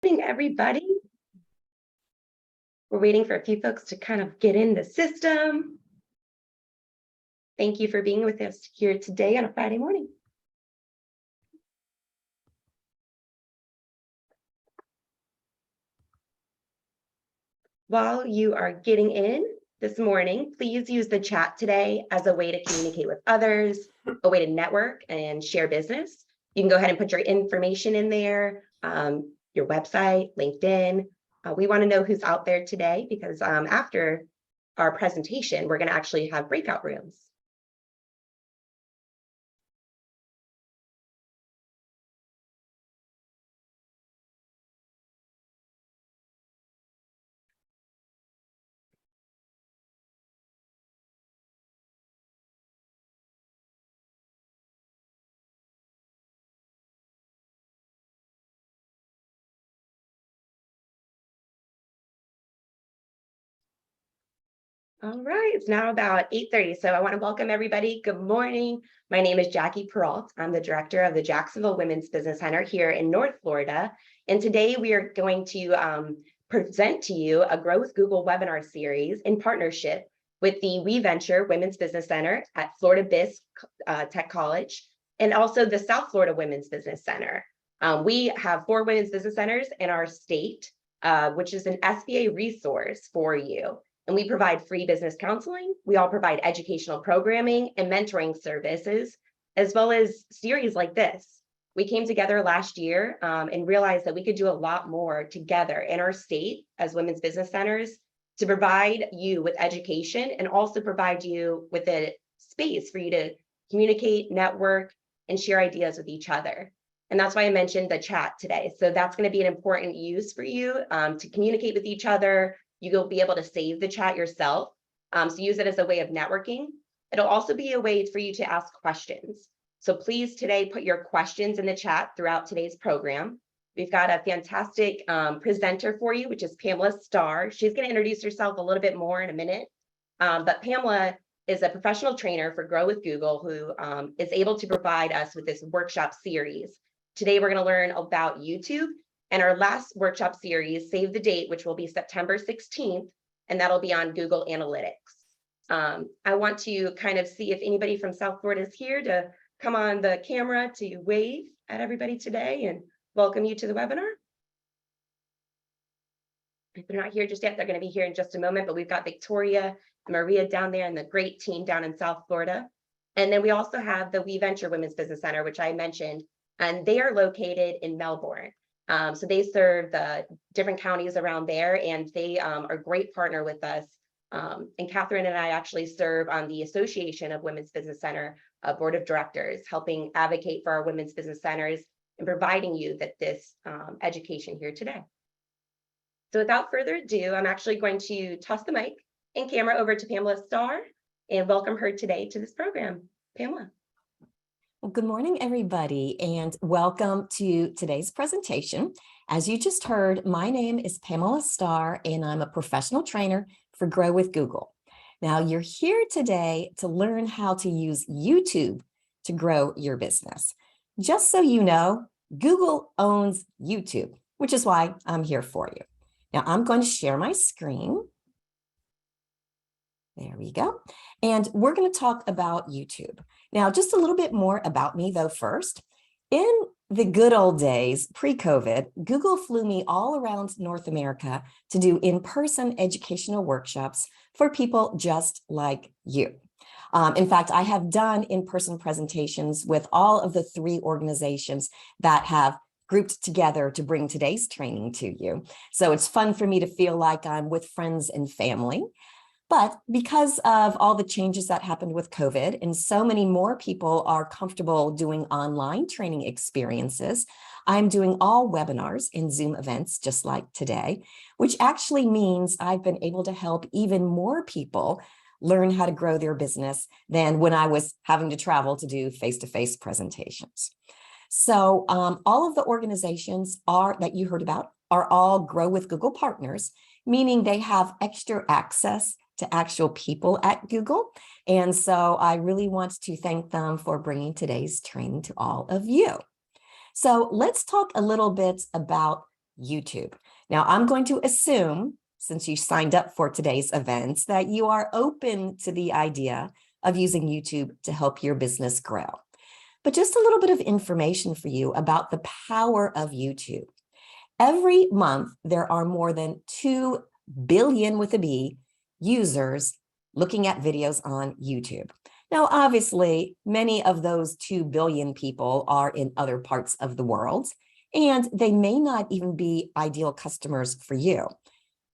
morning, everybody. We're waiting for a few folks to kind of get in the system. Thank you for being with us here today on a Friday morning. While you are getting in this morning, please use the chat today as a way to communicate with others, a way to network and share business. You can go ahead and put your information in there, your website, LinkedIn. We want to know who's out there today because after our presentation, we're going to actually have breakout rooms. All right, it's now about 8:30, so I want to welcome everybody. Good morning. My name is Jackie Peralt. I'm the director of the Jacksonville Women's Business Center here in North Florida. And today we are going to present to you a Grow with Google webinar series in partnership with the We Venture Women's Business Center at Florida Biz Tech College and also the South Florida Women's Business Center. We have 4 women's business centers in our state, which is an SBA resource for you. And we provide free business counseling. We all provide educational programming and mentoring services, as well as series like this. We came together last year and realized that we could do a lot more together in our state as women's business centers to provide you with education and also provide you with a space for you to communicate, network, and share ideas with each other. And that's why I mentioned the chat today. So that's going to be an important use for you to communicate with each other. You'll be able to save the chat yourself. So use it as a way of networking. It'll also be a way for you to ask questions. So please today put your questions in the chat throughout today's program. We've got a fantastic presenter for you, which is Pamela Starr. She's going to introduce herself a little bit more in a minute. But Pamela is a professional trainer for Grow with Google who is able to provide us with this workshop series. Today, we're going to learn about YouTube. And our last workshop series, save the date, which will be September 16th, and that'll be on Google Analytics. I want to kind of see if anybody from South Florida is here to come on the camera to wave at everybody today and welcome you to the webinar. If they're not here just yet, they're going to be here in just a moment, but we've got Victoria and Maria down there and the great team down in South Florida. And then we also have the We Venture Women's Business Center, which I mentioned, and they are located in Melbourne. So they serve the different counties around there, and they are a great partner with us. And Catherine and I actually serve on the Association of Women's Business Center Board of Directors, helping advocate for our women's business centers and providing you this education here today. So without further ado, I'm actually going to toss the mic and camera over to Pamela Starr and welcome her today to this program. Pamela. Well, good morning, everybody, and welcome to today's presentation. As you just heard, my name is Pamela Starr, and I'm a professional trainer for Grow with Google. Now, you're here today to learn how to use YouTube to grow your business. Just so you know, Google owns YouTube, which is why I'm here for you. Now, I'm going to share my screen. There we go. And we're going to talk about YouTube. Now, just a little bit more about me, though, first. In the good old days, pre-COVID, Google flew me all around North America to do in-person educational workshops for people just like you. In fact, I have done in-person presentations with all of the 3 organizations that have grouped together to bring today's training to you. So it's fun for me to feel like I'm with friends and family. But because of all the changes that happened with COVID and so many more people are comfortable doing online training experiences, I'm doing all webinars and Zoom events just like today, which actually means I've been able to help even more people learn how to grow their business than when I was having to travel to do face-to-face presentations. So all of the organizations that you heard about are all Grow with Google partners, meaning they have extra access to actual people at Google. And so I really want to thank them for bringing today's training to all of you. So let's talk a little bit about YouTube. Now, I'm going to assume, since you signed up for today's events, that you are open to the idea of using YouTube to help your business grow. But just a little bit of information for you about the power of YouTube. Every month, there are more than 2 billion with a B users looking at videos on YouTube. Now, obviously, many of those 2 billion people are in other parts of the world, and they may not even be ideal customers for you.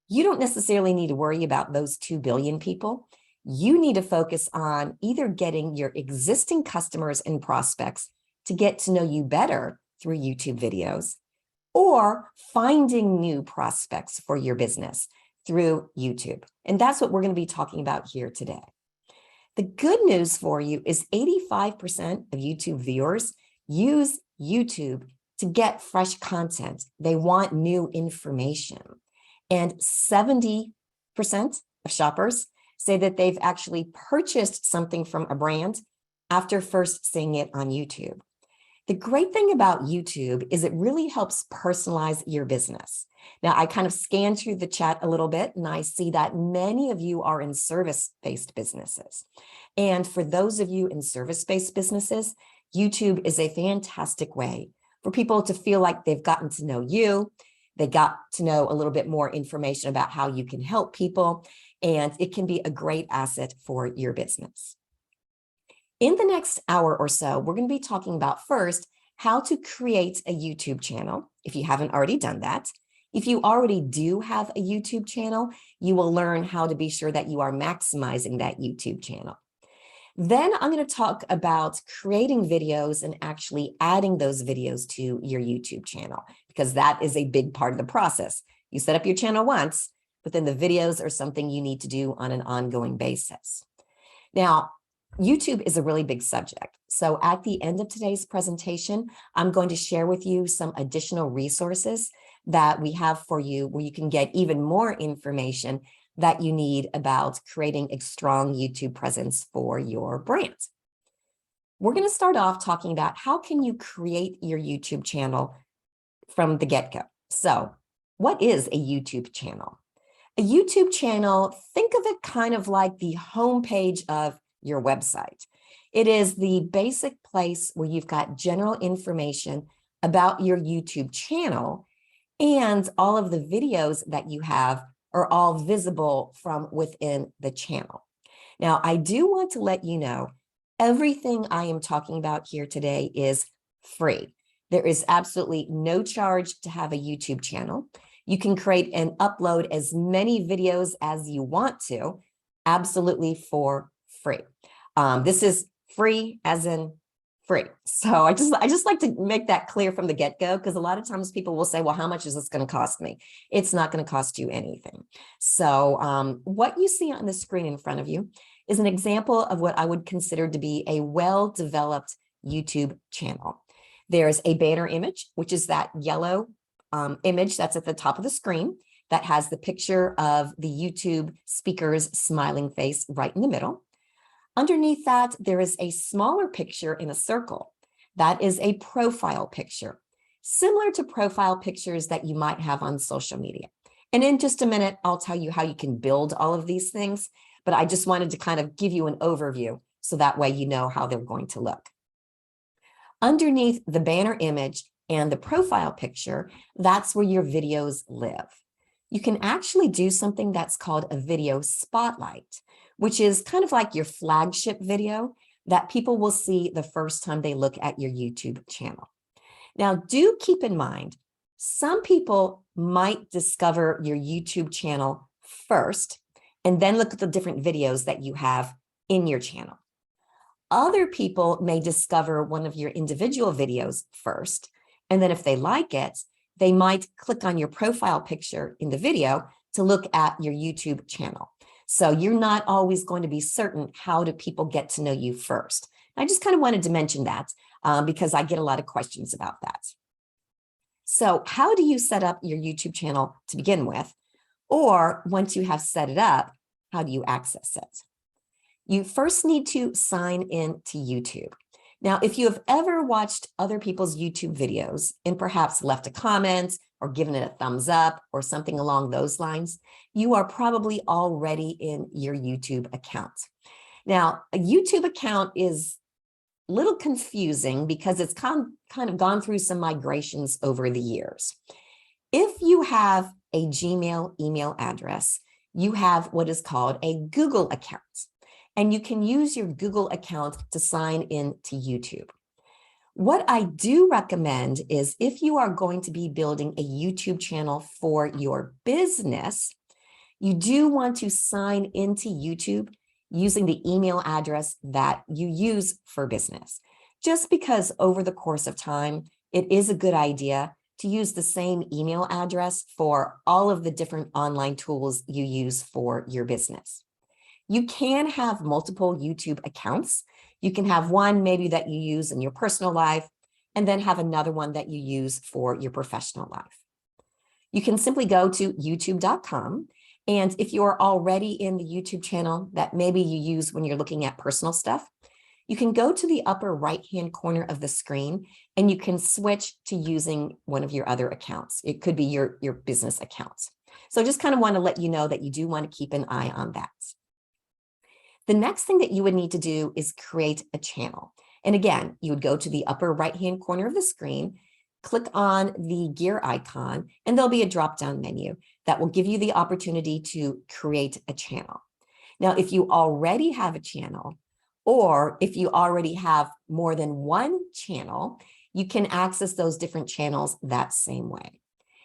You don't necessarily need to worry about those 2 billion people. You need to focus on either getting your existing customers and prospects to get to know you better through YouTube videos, or finding new prospects for your business through YouTube. And that's what we're going to be talking about here today. The good news for you is 85% of YouTube viewers use YouTube to get fresh content. They want new information. And 70% of shoppers say that they've actually purchased something from a brand after first seeing it on YouTube. The great thing about YouTube is it really helps personalize your business. Now, I kind of scanned through the chat a little bit, and I see that many of you are in service-based businesses. And for those of you in service-based businesses, YouTube is a fantastic way for people to feel like they've gotten to know you. They got to know a little bit more information about how you can help people, and it can be a great asset for your business. In the next hour or so, we're going to be talking about first how to create a YouTube channel, if you haven't already done that. If you already do have a YouTube channel, you will learn how to be sure that you are maximizing that YouTube channel. Then I'm going to talk about creating videos and actually adding those videos to your YouTube channel, because that is a big part of the process. You set up your channel once, but then the videos are something you need to do on an ongoing basis. Now, YouTube is a really big subject. So at the end of today's presentation, I'm going to share with you some additional resources that we have for you where you can get even more information that you need about creating a strong YouTube presence for your brand. We're going to start off talking about how can you create your YouTube channel from the get-go. So what is a YouTube channel? A YouTube channel, think of it kind of like the homepage of your website. It is the basic place where you've got general information about your YouTube channel, and all of the videos that you have are all visible from within the channel. Now, I do want to let you know, everything I am talking about here today is free. There is absolutely no charge to have a YouTube channel. You can create and upload as many videos as you want to, absolutely for free. This is free as in free. So I just like to make that clear from the get-go, because a lot of times people will say, well, how much is this going to cost me? It's not going to cost you anything. So what you see on the screen in front of you is an example of what I would consider to be a well-developed YouTube channel. There's a banner image, which is that yellow image that's at the top of the screen that has the picture of the YouTube speaker's smiling face right in the middle. Underneath that, there is a smaller picture in a circle. That is a profile picture, similar to profile pictures that you might have on social media. And in just a minute, I'll tell you how you can build all of these things, but I just wanted to kind of give you an overview so that way you know how they're going to look. Underneath the banner image and the profile picture, that's where your videos live. You can actually do something that's called a video spotlight, which is kind of like your flagship video that people will see the first time they look at your YouTube channel. Now, do keep in mind, some people might discover your YouTube channel first and then look at the different videos that you have in your channel. Other people may discover one of your individual videos first, and then if they like it, they might click on your profile picture in the video to look at your YouTube channel. So you're not always going to be certain how do people get to know you first. I just kind of wanted to mention that because I get a lot of questions about that. So how do you set up your YouTube channel to begin with? Or once you have set it up, how do you access it? You first need to sign in to YouTube. Now, if you have ever watched other people's YouTube videos and perhaps left a comment or given it a thumbs up or something along those lines, you are probably already in your YouTube account. Now, a YouTube account is a little confusing because it's kind of gone through some migrations over the years. If you have a Gmail email address, you have what is called a Google account, and you can use your Google account to sign in to YouTube. What I do recommend is if you are going to be building a YouTube channel for your business, you do want to sign into YouTube using the email address that you use for business. Just because over the course of time, it is a good idea to use the same email address for all of the different online tools you use for your business. You can have multiple YouTube accounts. You can have one maybe that you use in your personal life, and then have another one that you use for your professional life. You can simply go to youtube.com. And if you're already in the YouTube channel that maybe you use when you're looking at personal stuff, you can go to the upper right-hand corner of the screen and you can switch to using one of your other accounts. It could be your business accounts. So just kind of want to let you know that you do want to keep an eye on that. The next thing that you would need to do is create a channel. And again, you would go to the upper right-hand corner of the screen, click on the gear icon, and there'll be a drop-down menu that will give you the opportunity to create a channel. Now, if you already have a channel, or if you already have more than one channel, you can access those different channels that same way.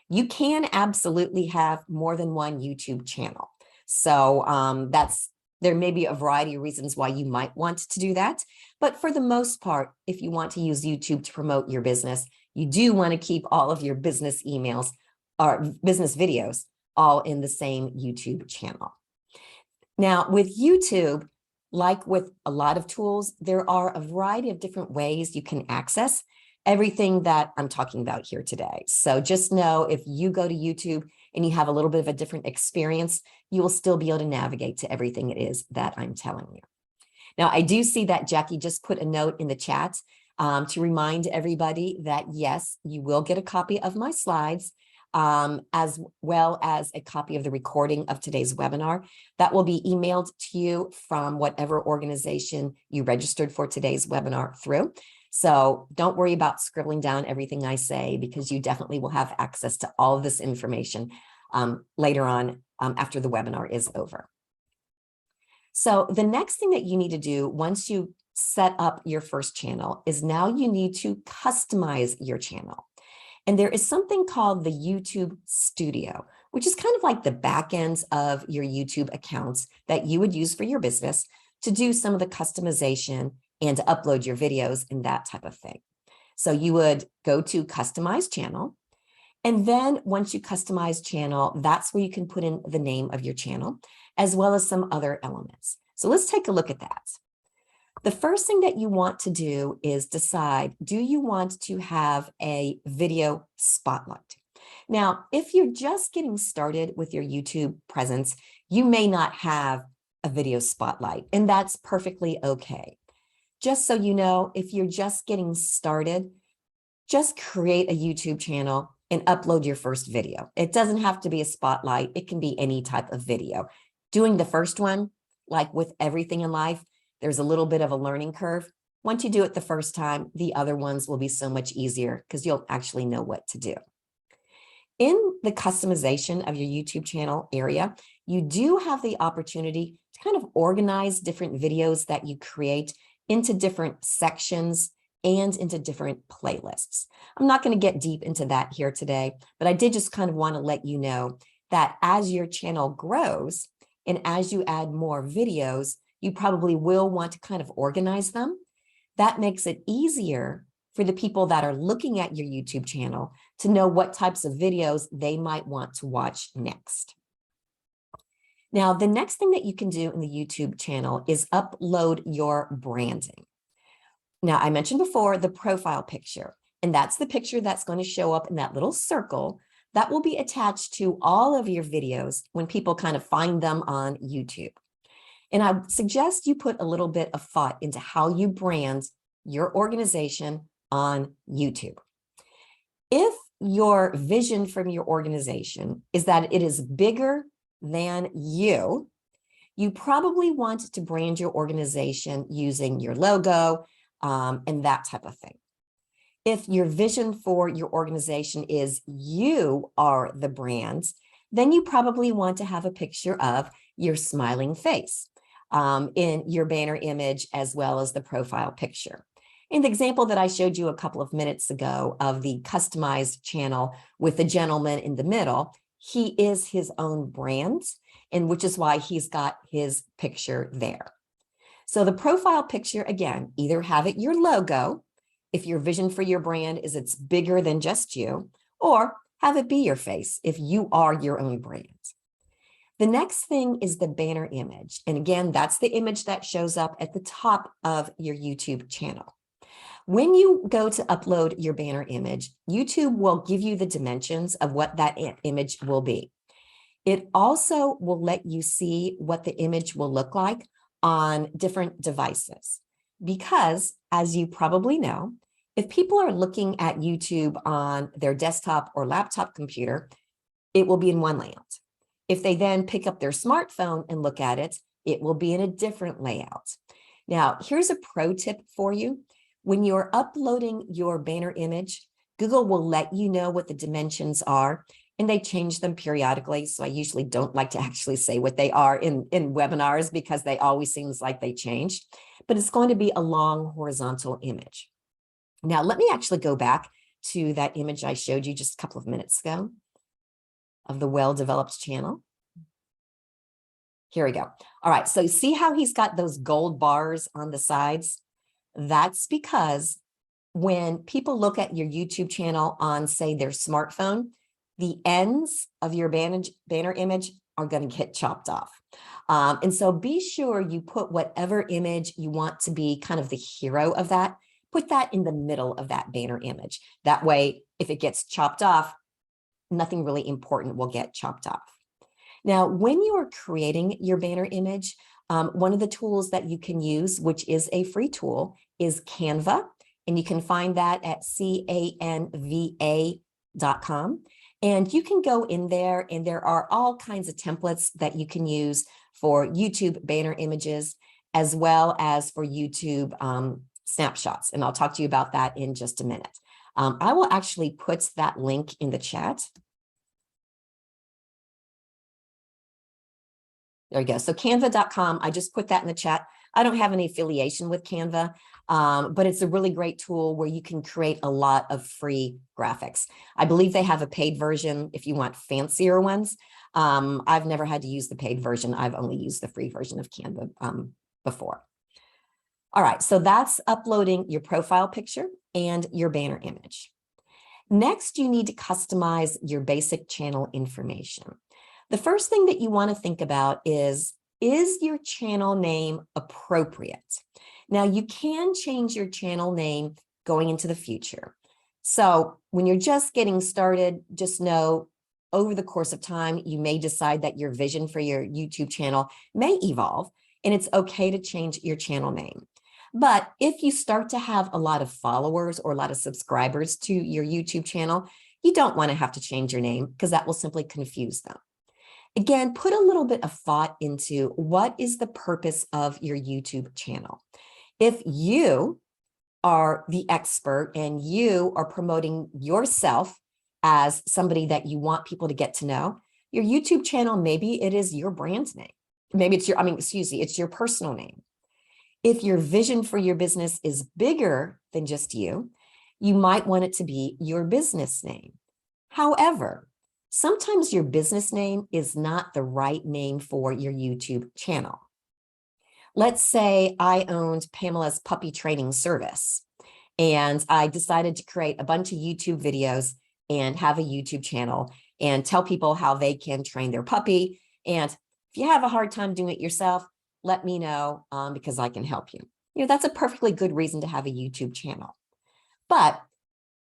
You can absolutely have more than one YouTube channel. So there may be a variety of reasons why you might want to do that. But for the most part, if you want to use YouTube to promote your business, you do want to keep all of your business emails or business videos all in the same YouTube channel. Now, with YouTube, like with a lot of tools, there are a variety of different ways you can access everything that I'm talking about here today. So just know if you go to YouTube and you have a little bit of a different experience, you will still be able to navigate to everything it is that I'm telling you. Now, I do see that Jackie just put a note in the chat to remind everybody that, yes, you will get a copy of my slides, as well as a copy of the recording of today's webinar that will be emailed to you from whatever organization you registered for today's webinar through. So don't worry about scribbling down everything I say, because you definitely will have access to all of this information later on after the webinar is over. So the next thing that you need to do once you set up your first channel is now you need to customize your channel. And there is something called the YouTube Studio, which is kind of like the back ends of your YouTube accounts that you would use for your business to do some of the customization and to upload your videos and that type of thing. So you would go to Customize Channel. And then once you customize channel, that's where you can put in the name of your channel, as well as some other elements. So let's take a look at that. The first thing that you want to do is decide, do you want to have a video spotlight? Now, if you're just getting started with your YouTube presence, you may not have a video spotlight, and that's perfectly okay. Just so you know, if you're just getting started, just create a YouTube channel and upload your first video. It doesn't have to be a spotlight. It can be any type of video. Doing the first one, like with everything in life, there's a little bit of a learning curve. Once you do it the first time, the other ones will be so much easier because you'll actually know what to do. In the customization of your YouTube channel area, you do have the opportunity to kind of organize different videos that you create into different sections and into different playlists. I'm not going to get deep into that here today, but I did just kind of want to let you know that as your channel grows and as you add more videos, you probably will want to kind of organize them. That makes it easier for the people that are looking at your YouTube channel to know what types of videos they might want to watch next. Now, the next thing that you can do in the YouTube channel is upload your branding. Now, I mentioned before the profile picture, and that's the picture that's going to show up in that little circle that will be attached to all of your videos when people kind of find them on YouTube. And I suggest you put a little bit of thought into how you brand your organization on YouTube. If your vision from your organization is that it is bigger than you probably want to brand your organization using your logo and that type of thing. If your vision for your organization is you are the brand, then you probably want to have a picture of your smiling face in your banner image as well as the profile picture. In the example that I showed you a couple of minutes ago of the customized channel with the gentleman in the middle, he is his own brand, and which is why he's got his picture there. So the profile picture, again, either have it your logo, if your vision for your brand is it's bigger than just you, or have it be your face if you are your own brand. The next thing is the banner image. And again, that's the image that shows up at the top of your YouTube channel. When you go to upload your banner image, YouTube will give you the dimensions of what that image will be. It also will let you see what the image will look like on different devices. Because, as you probably know, if people are looking at YouTube on their desktop or laptop computer, it will be in one layout. If they then pick up their smartphone and look at it, it will be in a different layout. Now, here's a pro tip for you. When you're uploading your banner image, Google will let you know what the dimensions are, and they change them periodically. So I usually don't like to actually say what they are in webinars because they always seems like they change, but it's going to be a long horizontal image. Now, let me actually go back to that image I showed you just a couple of minutes ago of the well-developed channel. Here we go. All right, so see how he's got those gold bars on the sides? That's because when people look at your YouTube channel on, say, their smartphone, the ends of your banner image are going to get chopped off. And so be sure you put whatever image you want to be kind of the hero of that, put that in the middle of that banner image. That way, if it gets chopped off, nothing really important will get chopped off. Now, when you are creating your banner image, one of the tools that you can use, which is a free tool, is Canva. And you can find that at canva.com. And you can go in there and there are all kinds of templates that you can use for YouTube banner images, as well as for YouTube snapshots. And I'll talk to you about that in just a minute. I will actually put that link in the chat. There you go. So canva.com, I just put that in the chat. I don't have any affiliation with Canva, but it's a really great tool where you can create a lot of free graphics. I believe they have a paid version if you want fancier ones. I've never had to use the paid version. I've only used the free version of Canva before. All right, so that's uploading your profile picture and your banner image. Next, you need to customize your basic channel information. The first thing that you want to think about is your channel name appropriate? Now, you can change your channel name going into the future. So when you're just getting started, just know over the course of time, you may decide that your vision for your YouTube channel may evolve, and it's okay to change your channel name. But if you start to have a lot of followers or a lot of subscribers to your YouTube channel, you don't want to have to change your name because that will simply confuse them. Again, put a little bit of thought into what is the purpose of your YouTube channel. If you are the expert and you are promoting yourself as somebody that you want people to get to know, your YouTube channel, maybe it is your brand name. Maybe it's it's your personal name. If your vision for your business is bigger than just you might want it to be your business name. However, sometimes your business name is not the right name for your YouTube channel. Let's say I owned Pamela's puppy training service, and I decided to create a bunch of YouTube videos and have a YouTube channel and tell people how they can train their puppy. And if you have a hard time doing it yourself, let me know because I can help you. That's a perfectly good reason to have a YouTube channel. But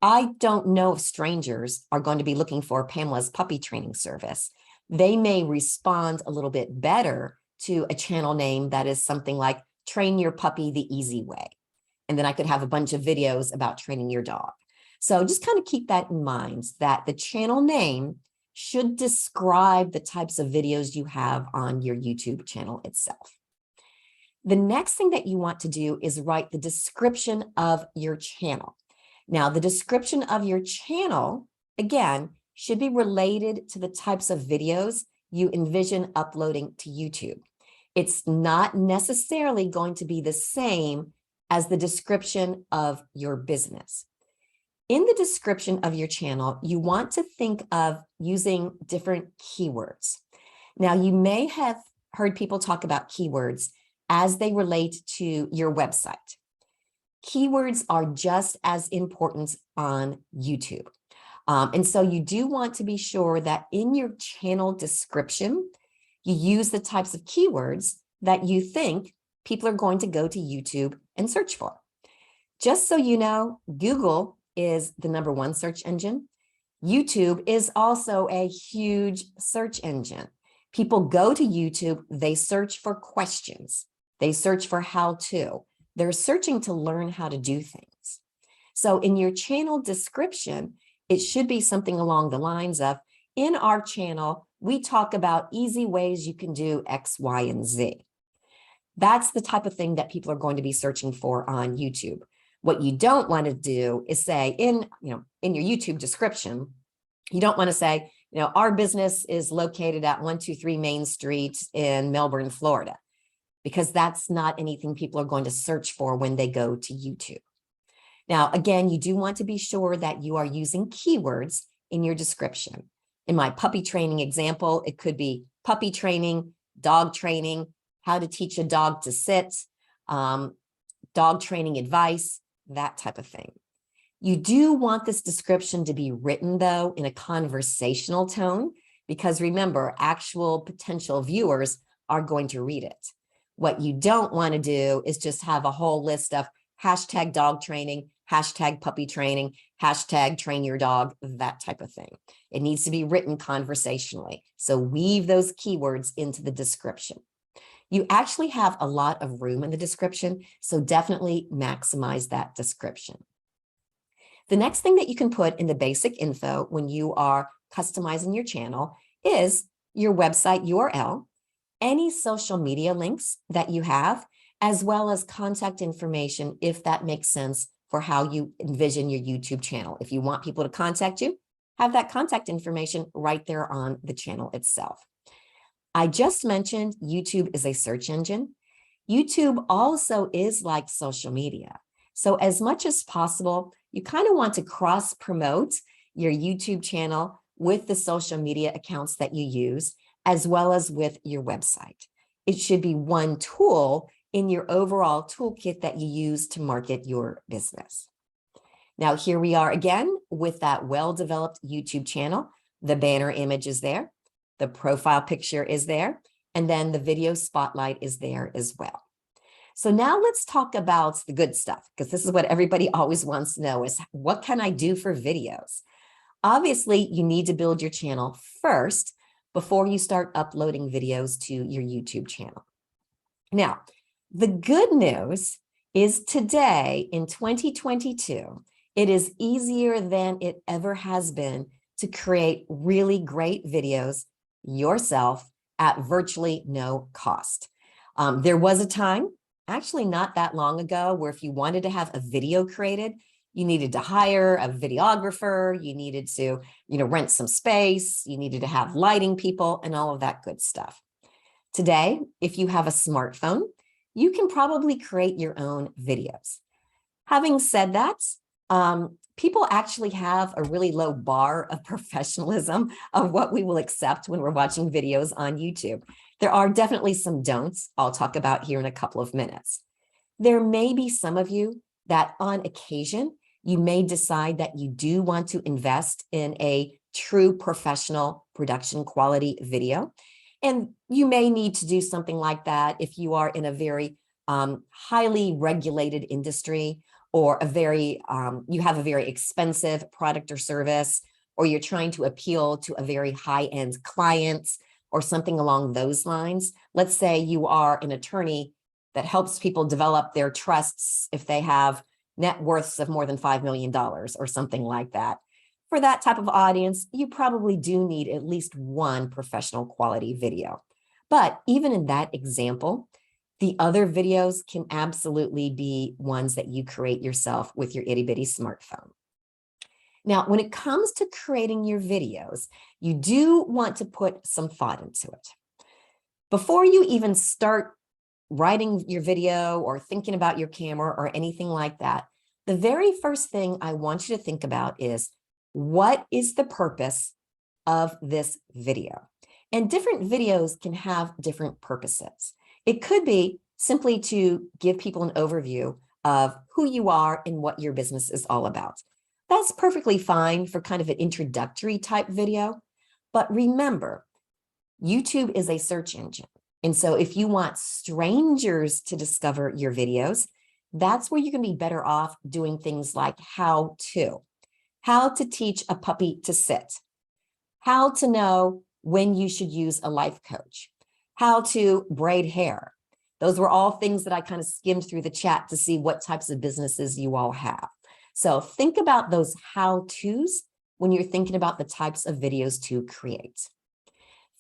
I don't know if strangers are going to be looking for Pamela's puppy training service. They may respond a little bit better to a channel name that is something like Train Your Puppy the Easy Way. And then I could have a bunch of videos about training your dog. So just kind of keep that in mind, that the channel name should describe the types of videos you have on your YouTube channel itself. The next thing that you want to do is write the description of your channel. Now, the description of your channel, again, should be related to the types of videos you envision uploading to YouTube. It's not necessarily going to be the same as the description of your business. In the description of your channel, you want to think of using different keywords. Now, you may have heard people talk about keywords as they relate to your website. Keywords are just as important on YouTube. And so you do want to be sure that in your channel description, you use the types of keywords that you think people are going to go to YouTube and search for. Just so you know, Google is the #1 search engine. YouTube is also a huge search engine. People go to YouTube, they search for questions. They search for how to. They're searching to learn how to do things. So in your channel description, it should be something along the lines of, in our channel, we talk about easy ways you can do X, Y, and Z. That's the type of thing that people are going to be searching for on YouTube. What you don't want to do is say in your YouTube description, you don't want to say, our business is located at 123 Main Street in Melbourne, Florida, because that's not anything people are going to search for when they go to YouTube. Now, again, you do want to be sure that you are using keywords in your description. In my puppy training example, it could be puppy training, dog training, how to teach a dog to sit, dog training advice, that type of thing. You do want this description to be written, though, in a conversational tone, because remember, actual potential viewers are going to read it. What you don't want to do is just have a whole list of hashtag dog training, hashtag puppy training, hashtag train your dog, that type of thing. It needs to be written conversationally. So weave those keywords into the description. You actually have a lot of room in the description, so definitely maximize that description. The next thing that you can put in the basic info when you are customizing your channel is your website URL, any social media links that you have, as well as contact information, if that makes sense for how you envision your YouTube channel. If you want people to contact you, have that contact information right there on the channel itself. I just mentioned YouTube is a search engine. YouTube also is like social media. So as much as possible, you kind of want to cross promote your YouTube channel with the social media accounts that you use, as well as with your website. It should be one tool in your overall toolkit that you use to market your business. Now, here we are again with that well-developed YouTube channel. The banner image is there. The profile picture is there. And then the video spotlight is there as well. So now let's talk about the good stuff, because this is what everybody always wants to know is, what can I do for videos? Obviously, you need to build your channel first before you start uploading videos to your YouTube channel. Now, the good news is today in 2022, it is easier than it ever has been to create really great videos yourself at virtually no cost. There was a time, actually not that long ago, where if you wanted to have a video created, you needed to hire a videographer, you needed to, rent some space, you needed to have lighting people and all of that good stuff. Today, if you have a smartphone, you can probably create your own videos. Having said that, people actually have a really low bar of professionalism of what we will accept when we're watching videos on YouTube. There are definitely some don'ts I'll talk about here in a couple of minutes. There may be some of you that on occasion, you may decide that you do want to invest in a true professional production quality video. And you may need to do something like that if you are in a very highly regulated industry, or you have a very expensive product or service, or you're trying to appeal to a very high-end client or something along those lines. Let's say you are an attorney that helps people develop their trusts if they have net worths of more than $5 million or something like that. For that type of audience, you probably do need at least one professional quality video. But even in that example, the other videos can absolutely be ones that you create yourself with your itty bitty smartphone. Now, when it comes to creating your videos, you do want to put some thought into it. Before you even start writing your video or thinking about your camera or anything like that, the very first thing I want you to think about is, what is the purpose of this video? And different videos can have different purposes. It could be simply to give people an overview of who you are and what your business is all about. That's perfectly fine for kind of an introductory type video. But remember, YouTube is a search engine. And so if you want strangers to discover your videos, that's where you can be better off doing things like how to teach a puppy to sit, how to know when you should use a life coach, how to braid hair. Those were all things that I kind of skimmed through the chat to see what types of businesses you all have. So think about those how-tos when you're thinking about the types of videos to create.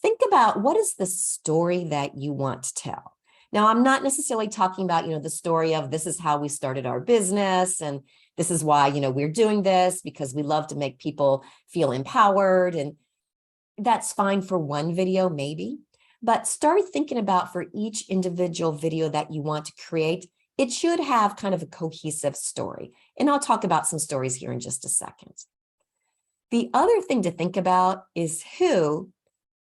Think about, what is the story that you want to tell? Now, I'm not necessarily talking about, the story of this is how we started our business and this is why, we're doing this because we love to make people feel empowered, and that's fine for one video maybe, but start thinking about, for each individual video that you want to create, it should have kind of a cohesive story. And I'll talk about some stories here in just a second. The other thing to think about is who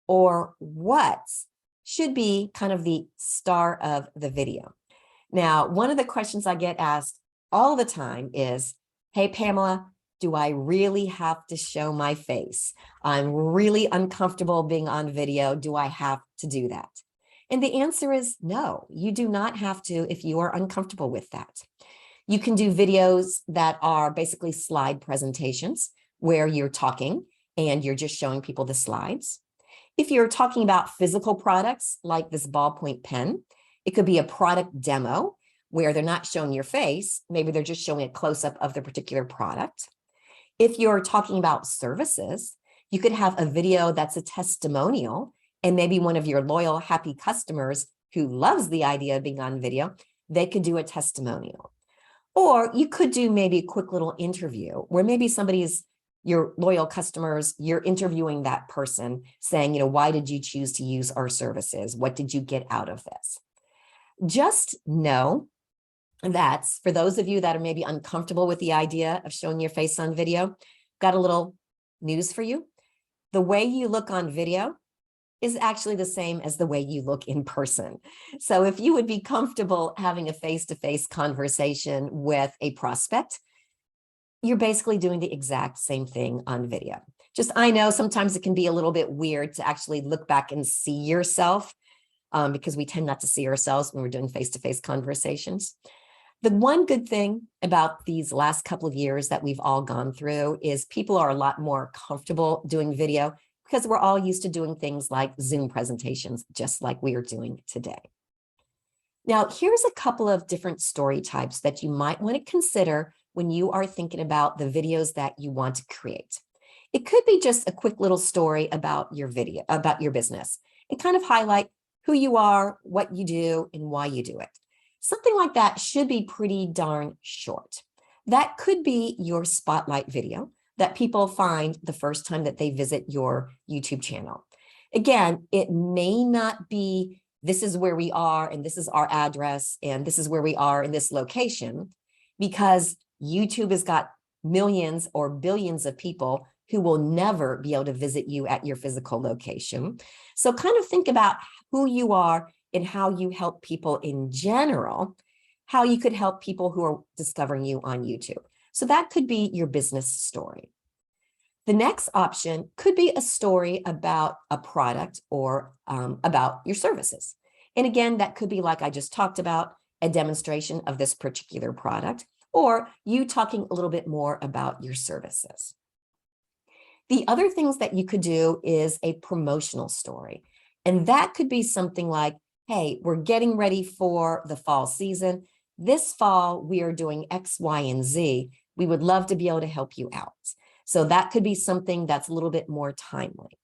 or what should be kind of the star of the video. Now, one of the questions I get asked all the time is, hey, Pamela, do I really have to show my face? I'm really uncomfortable being on video. Do I have to do that? And the answer is no, you do not have to if you are uncomfortable with that. You can do videos that are basically slide presentations where you're talking and you're just showing people the slides. If you're talking about physical products like this ballpoint pen, it could be a product demo where they're not showing your face. Maybe they're just showing a close-up of the particular product. If you're talking about services, you could have a video that's a testimonial, and maybe one of your loyal, happy customers who loves the idea of being on video, they could do a testimonial. Or you could do maybe a quick little interview where maybe your loyal customers, you're interviewing that person saying, why did you choose to use our services? What did you get out of this? Just know that for those of you that are maybe uncomfortable with the idea of showing your face on video, got a little news for you. The way you look on video is actually the same as the way you look in person. So if you would be comfortable having a face-to-face conversation with a prospect, you're basically doing the exact same thing on video. Just, I know sometimes it can be a little bit weird to actually look back and see yourself because we tend not to see ourselves when we're doing face-to-face conversations. The one good thing about these last couple of years that we've all gone through is people are a lot more comfortable doing video because we're all used to doing things like Zoom presentations, just like we are doing today. Now, here's a couple of different story types that you might want to consider when you are thinking about the videos that you want to create. It could be just a quick little story about your video, about your business, and kind of highlight who you are, what you do, and why you do it. Something like that should be pretty darn short. That could be your spotlight video that people find the first time that they visit your YouTube channel. Again, it may not be, this is where we are, and this is our address, and this is where we are in this location, because YouTube has got millions or billions of people who will never be able to visit you at your physical location. So kind of think about who you are and how you help people in general, how you could help people who are discovering you on YouTube. So that could be your business story. The next option could be a story about a product or about your services. And again, that could be, like I just talked about, a demonstration of this particular product, or you talking a little bit more about your services. The other things that you could do is a promotional story. And that could be something like, hey, we're getting ready for the fall season. this fall, we are doing X, Y, and Z. We would love to be able to help you out. So that could be something that's a little bit more timely.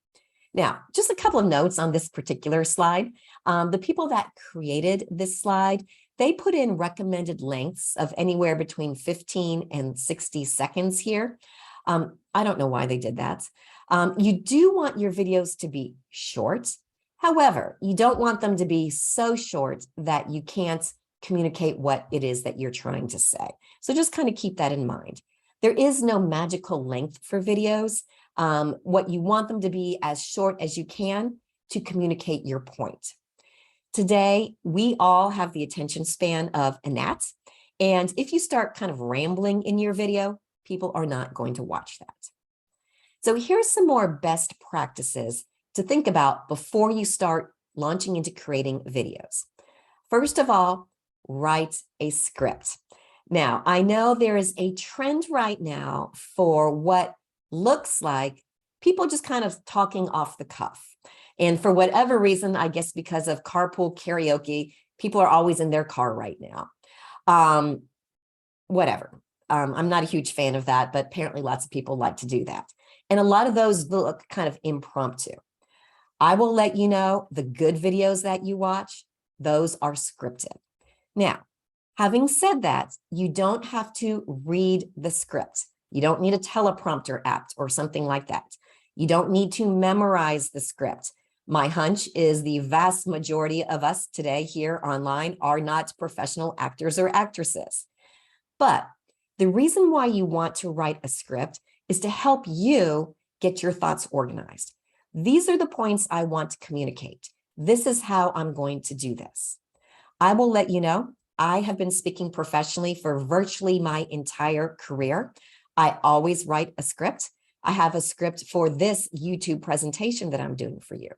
Now, just a couple of notes on this particular slide. The people that created this slide, they put in recommended lengths of anywhere between 15 and 60 seconds here. I don't know why they did that. You do want your videos to be short. However, you don't want them to be so short that you can't communicate what it is that you're trying to say. So just kind of keep that in mind. There is no magical length for videos. What you want them to be as short as you can to communicate your point. Today, we all have the attention span of a gnat. And if you start kind of rambling in your video, people are not going to watch that. So here's some more best practices to think about before you start launching into creating videos. First of all, write a script. Now, I know there is a trend right now for what looks like people just kind of talking off the cuff. And for whatever reason, I guess because of carpool karaoke, people are always in their car right now. Whatever. I'm not a huge fan of that, but apparently lots of people like to do that. And a lot of those look kind of impromptu. I will let you know the good videos that you watch, those are scripted. Now, having said that, you don't have to read the script. You don't need a teleprompter app or something like that. You don't need to memorize the script. My hunch is the vast majority of us today here online are not professional actors or actresses. But the reason why you want to write a script is to help you get your thoughts organized. These are the points I want to communicate. This is how I'm going to do this. I will let you know, I have been speaking professionally for virtually my entire career. I always write a script. I have a script for this YouTube presentation that I'm doing for you.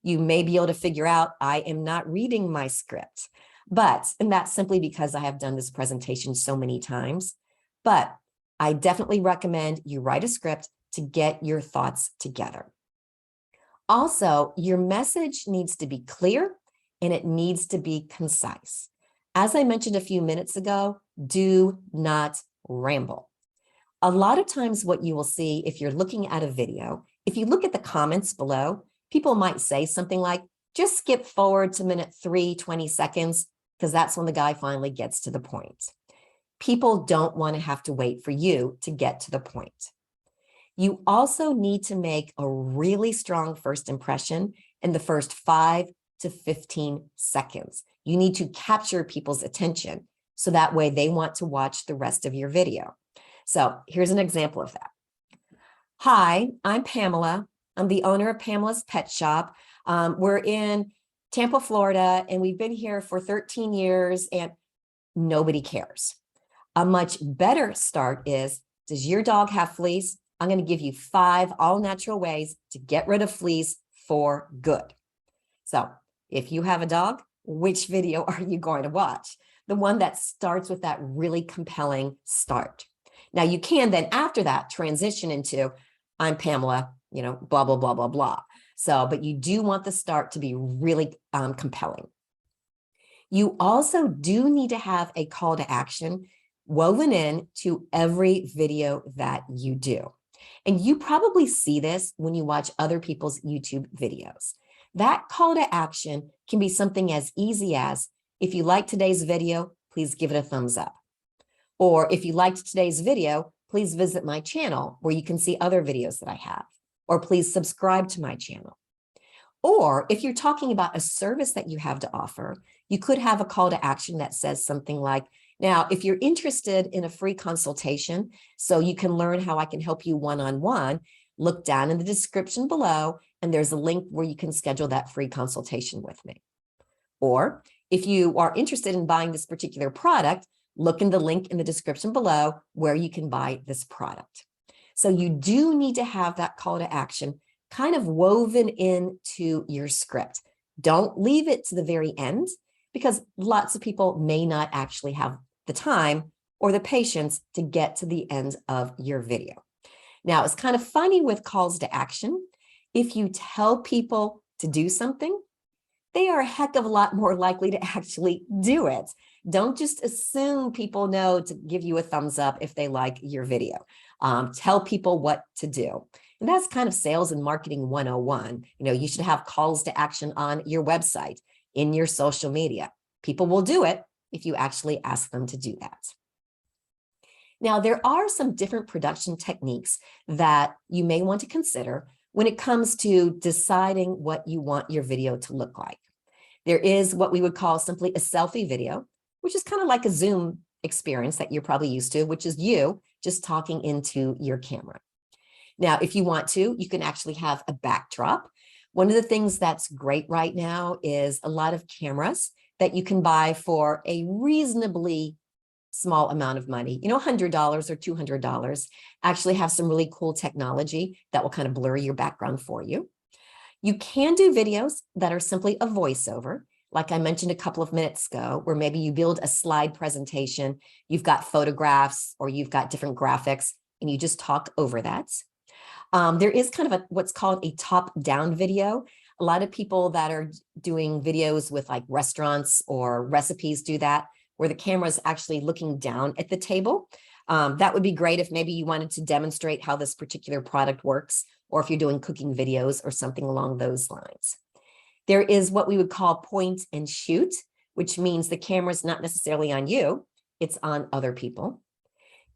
You may be able to figure out I am not reading my script, and that's simply because I have done this presentation so many times. But I definitely recommend you write a script to get your thoughts together. Also, your message needs to be clear and it needs to be concise. As I mentioned a few minutes ago, do not ramble. A lot of times what you will see if you're looking at a video, if you look at the comments below, people might say something like, just skip forward to minute 3, 20 seconds, because that's when the guy finally gets to the point. People don't want to have to wait for you to get to the point. You also need to make a really strong first impression in the first 5 to 15 seconds. You need to capture people's attention so that way they want to watch the rest of your video. So here's an example of that. Hi, I'm Pamela. I'm the owner of Pamela's Pet Shop. We're in Tampa, Florida, and we've been here for 13 years and nobody cares. A much better start is, does your dog have fleas? I'm going to give you 5 all-natural ways to get rid of fleas for good. So if you have a dog, which video are you going to watch? The one that starts with that really compelling start. Now you can then after that transition into, I'm Pamela, blah, blah, blah, blah, blah. So, but you do want the start to be really compelling. You also do need to have a call to action woven in to every video that you do. And you probably see this when you watch other people's YouTube videos. That call to action can be something as easy as, if you like today's video, please give it a thumbs up. Or if you liked today's video, please visit my channel where you can see other videos that I have. Or please subscribe to my channel. Or if you're talking about a service that you have to offer, you could have a call to action that says something like, now, if you're interested in a free consultation, so you can learn how I can help you one-on-one, look down in the description below, and there's a link where you can schedule that free consultation with me. Or if you are interested in buying this particular product, look in the link in the description below where you can buy this product. So you do need to have that call to action kind of woven into your script. Don't leave it to the very end because lots of people may not actually have the time or the patience to get to the end of your video. Now, it's kind of funny with calls to action. If you tell people to do something, they are a heck of a lot more likely to actually do it. Don't just assume people know to give you a thumbs up if they like your video. Tell people what to do. And that's kind of sales and marketing 101. You should have calls to action on your website, in your social media. People will do it if you actually ask them to do that. Now, there are some different production techniques that you may want to consider when it comes to deciding what you want your video to look like. There is what we would call simply a selfie video, which is kind of like a Zoom experience that you're probably used to, which is you just talking into your camera. Now, if you want to, you can actually have a backdrop. One of the things that's great right now is a lot of cameras that you can buy for a reasonably small amount of money, $100 or $200, actually have some really cool technology that will kind of blur your background for you. You can do videos that are simply a voiceover, like I mentioned a couple of minutes ago, where maybe you build a slide presentation, you've got photographs or you've got different graphics, and you just talk over that. There is kind of what's called a top-down video. A lot of people that are doing videos with like restaurants or recipes do that, where the camera is actually looking down at the table. That would be great if maybe you wanted to demonstrate how this particular product works, or if you're doing cooking videos or something along those lines. There is what we would call point and shoot, which means the camera's not necessarily on you, it's on other people.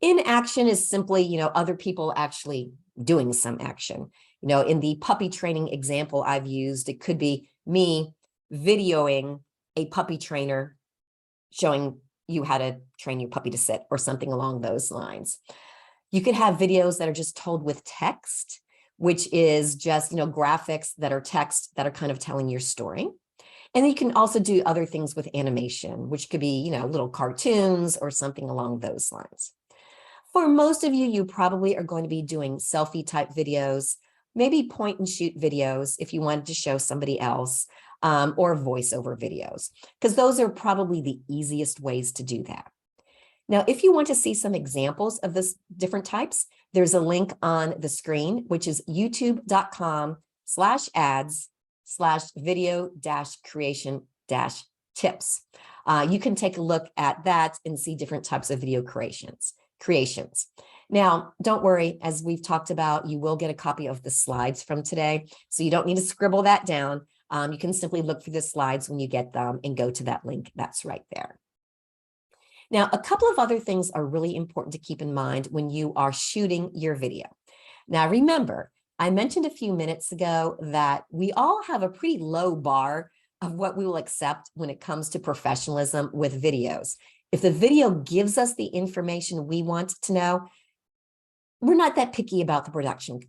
In action is simply, other people actually doing some action. In the puppy training example I've used, it could be me videoing a puppy trainer showing you how to train your puppy to sit or something along those lines. You could have videos that are just told with text, which is just, graphics that are text that are kind of telling your story. And then you can also do other things with animation, which could be, little cartoons or something along those lines. For most of you, you probably are going to be doing selfie type videos, maybe point and shoot videos if you wanted to show somebody else, or voiceover videos, because those are probably the easiest ways to do that. Now, if you want to see some examples of this different types, there's a link on the screen, which is youtube.com/ads/video-creation-tips. You can take a look at that and see different types of video creations. Now, don't worry, as we've talked about, you will get a copy of the slides from today, so you don't need to scribble that down. You can simply look for the slides when you get them and go to that link that's right there. Now, a couple of other things are really important to keep in mind when you are shooting your video. Now, remember, I mentioned a few minutes ago that we all have a pretty low bar of what we will accept when it comes to professionalism with videos. If the video gives us the information we want to know, we're not that picky about the production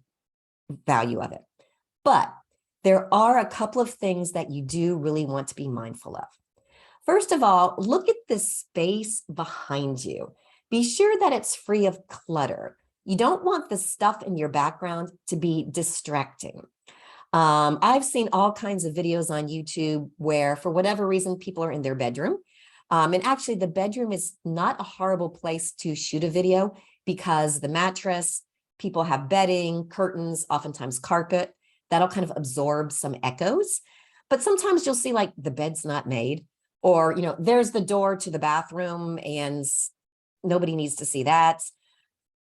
value of it. But there are a couple of things that you do really want to be mindful of. First of all, look at the space behind you. Be sure that it's free of clutter. You don't want the stuff in your background to be distracting. I've seen all kinds of videos on YouTube where, for whatever reason, people are in their bedroom. And actually, the bedroom is not a horrible place to shoot a video because the mattress, people have bedding, curtains, oftentimes carpet. That'll kind of absorb some echoes. But sometimes you'll see like the bed's not made, or, there's the door to the bathroom and nobody needs to see that.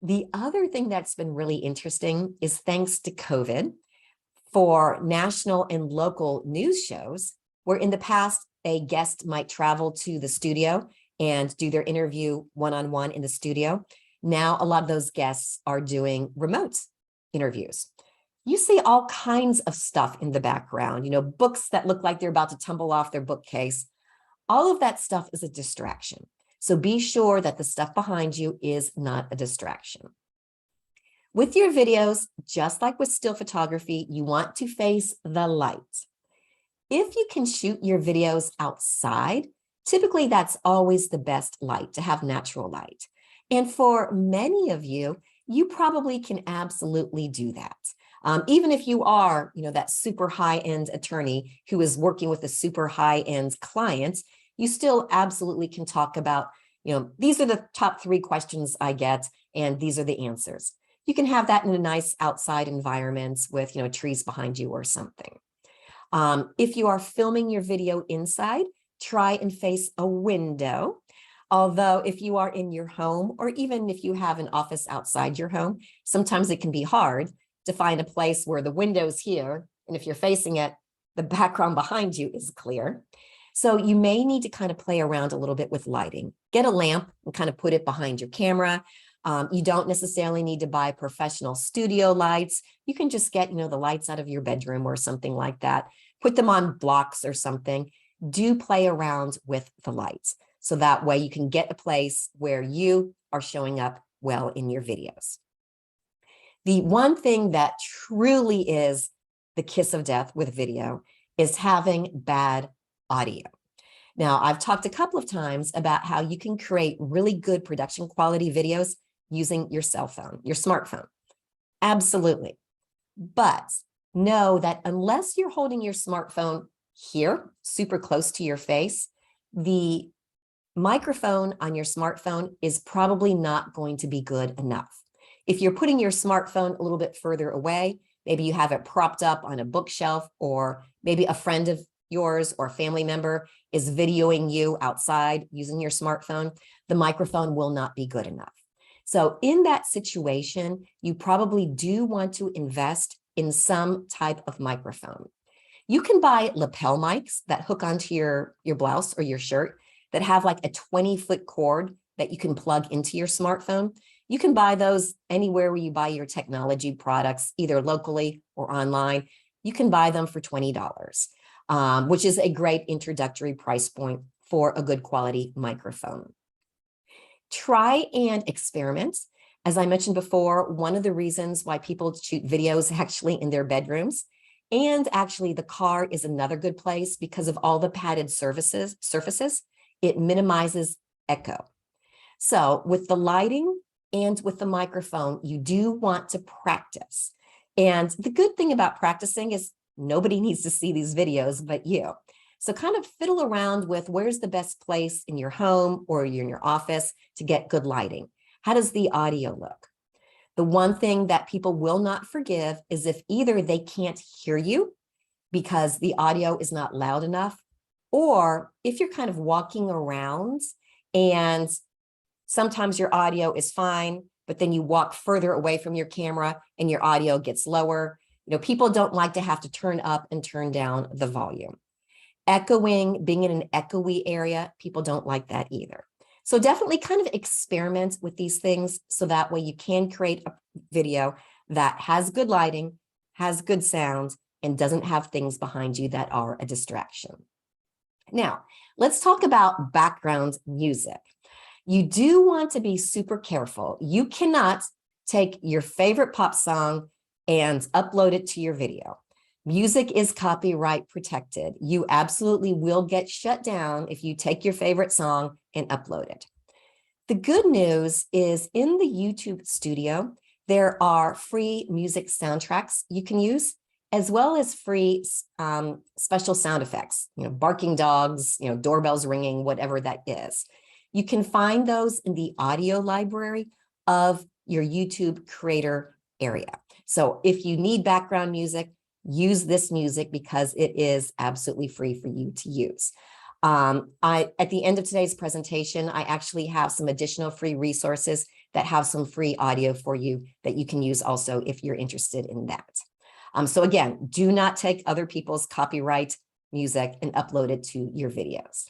The other thing that's been really interesting is, thanks to COVID, for national and local news shows, where in the past a guest might travel to the studio and do their interview one-on-one in the studio. Now, a lot of those guests are doing remote interviews. You see all kinds of stuff in the background, books that look like they're about to tumble off their bookcase. All of that stuff is a distraction. So be sure that the stuff behind you is not a distraction. With your videos, just like with still photography, you want to face the light. If you can shoot your videos outside, typically that's always the best light, to have natural light. And for many of you, you probably can absolutely do that. Even if you are, that super high-end attorney who is working with a super high-end client, you still absolutely can talk about, these are the top 3 questions I get, and these are the answers. You can have that in a nice outside environment with, trees behind you or something. If you are filming your video inside, try and face a window. Although if you are in your home, or even if you have an office outside your home, sometimes it can be hard to find a place where the window's here, and if you're facing it, the background behind you is clear. So you may need to kind of play around a little bit with lighting. Get a lamp and kind of put it behind your camera. You don't necessarily need to buy professional studio lights. You can just get, the lights out of your bedroom or something like that. Put them on blocks or something. Do play around with the lights. So that way you can get a place where you are showing up well in your videos. The one thing that truly is the kiss of death with video is having bad audio. Now, I've talked a couple of times about how you can create really good production quality videos using your cell phone, your smartphone. Absolutely. But know that unless you're holding your smartphone here, super close to your face, the microphone on your smartphone is probably not going to be good enough. If you're putting your smartphone a little bit further away, maybe you have it propped up on a bookshelf, or maybe a friend of yours or a family member is videoing you outside using your smartphone, the microphone will not be good enough. So in that situation, you probably do want to invest in some type of microphone. You can buy lapel mics that hook onto your blouse or your shirt that have like a 20-foot cord that you can plug into your smartphone. You can buy those anywhere where you buy your technology products, either locally or online. You can buy them for $20, which is a great introductory price point for a good quality microphone. Try and experiment. As I mentioned before, one of the reasons why people shoot videos actually in their bedrooms, and actually the car is another good place because of all the padded surfaces, it minimizes echo. So with the lighting and with the microphone, you do want to practice. And the good thing about practicing is nobody needs to see these videos but you. So kind of fiddle around with where's the best place in your home or in your office to get good lighting. How does the audio look? The one thing that people will not forgive is if either they can't hear you because the audio is not loud enough, or if you're kind of walking around and sometimes your audio is fine, but then you walk further away from your camera and your audio gets lower. People don't like to have to turn up and turn down the volume. Echoing, being in an echoey area, people don't like that either. So definitely kind of experiment with these things so that way you can create a video that has good lighting, has good sound, and doesn't have things behind you that are a distraction. Now, let's talk about background music. You do want to be super careful. You cannot take your favorite pop song and upload it to your video. Music is copyright protected. You absolutely will get shut down if you take your favorite song and upload it. The good news is in the YouTube studio, there are free music soundtracks you can use, as well as free special sound effects, barking dogs, doorbells ringing, whatever that is. You can find those in the audio library of your YouTube creator area. So if you need background music, use this music because it is absolutely free for you to use. At the end of today's presentation, I actually have some additional free resources that have some free audio for you that you can use also if you're interested in that. So again, do not take other people's copyright music and upload it to your videos.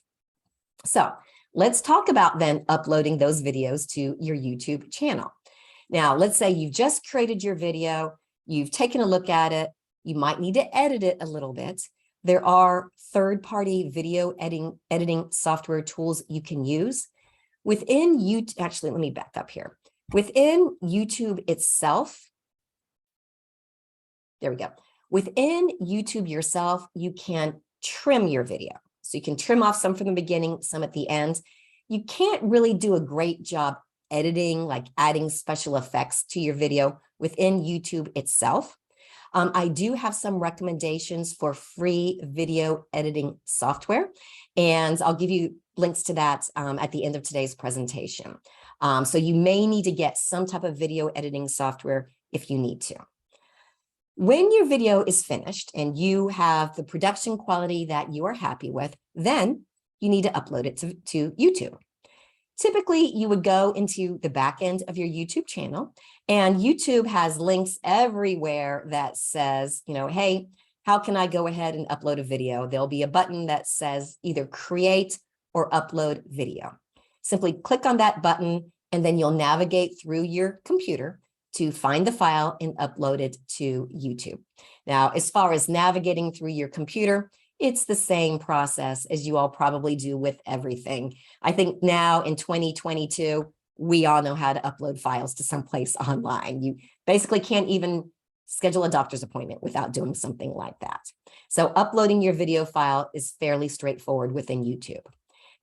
So let's talk about then uploading those videos to your YouTube channel. Now, let's say you've just created your video, you've taken a look at it, you might need to edit it a little bit. There are third-party video editing software tools you can use. Within YouTube, actually, let me back up here. Within YouTube itself, there we go. Within YouTube yourself, you can trim your video. So you can trim off some from the beginning, some at the end. You can't really do a great job editing, like adding special effects to your video within YouTube itself. I do have some recommendations for free video editing software, and I'll give you links to that at the end of today's presentation. So you may need to get some type of video editing software if you need to. When your video is finished and you have the production quality that you are happy with, then you need to upload it to YouTube. Typically, you would go into the back end of your YouTube channel, and YouTube has links everywhere that says, hey, how can I go ahead and upload a video? There'll be a button that says either create or upload video. Simply click on that button, and then you'll navigate through your computer to find the file and upload it to YouTube. Now, as far as navigating through your computer, it's the same process as you all probably do with everything. I think now in 2022, we all know how to upload files to someplace online. You basically can't even schedule a doctor's appointment without doing something like that. So uploading your video file is fairly straightforward within YouTube.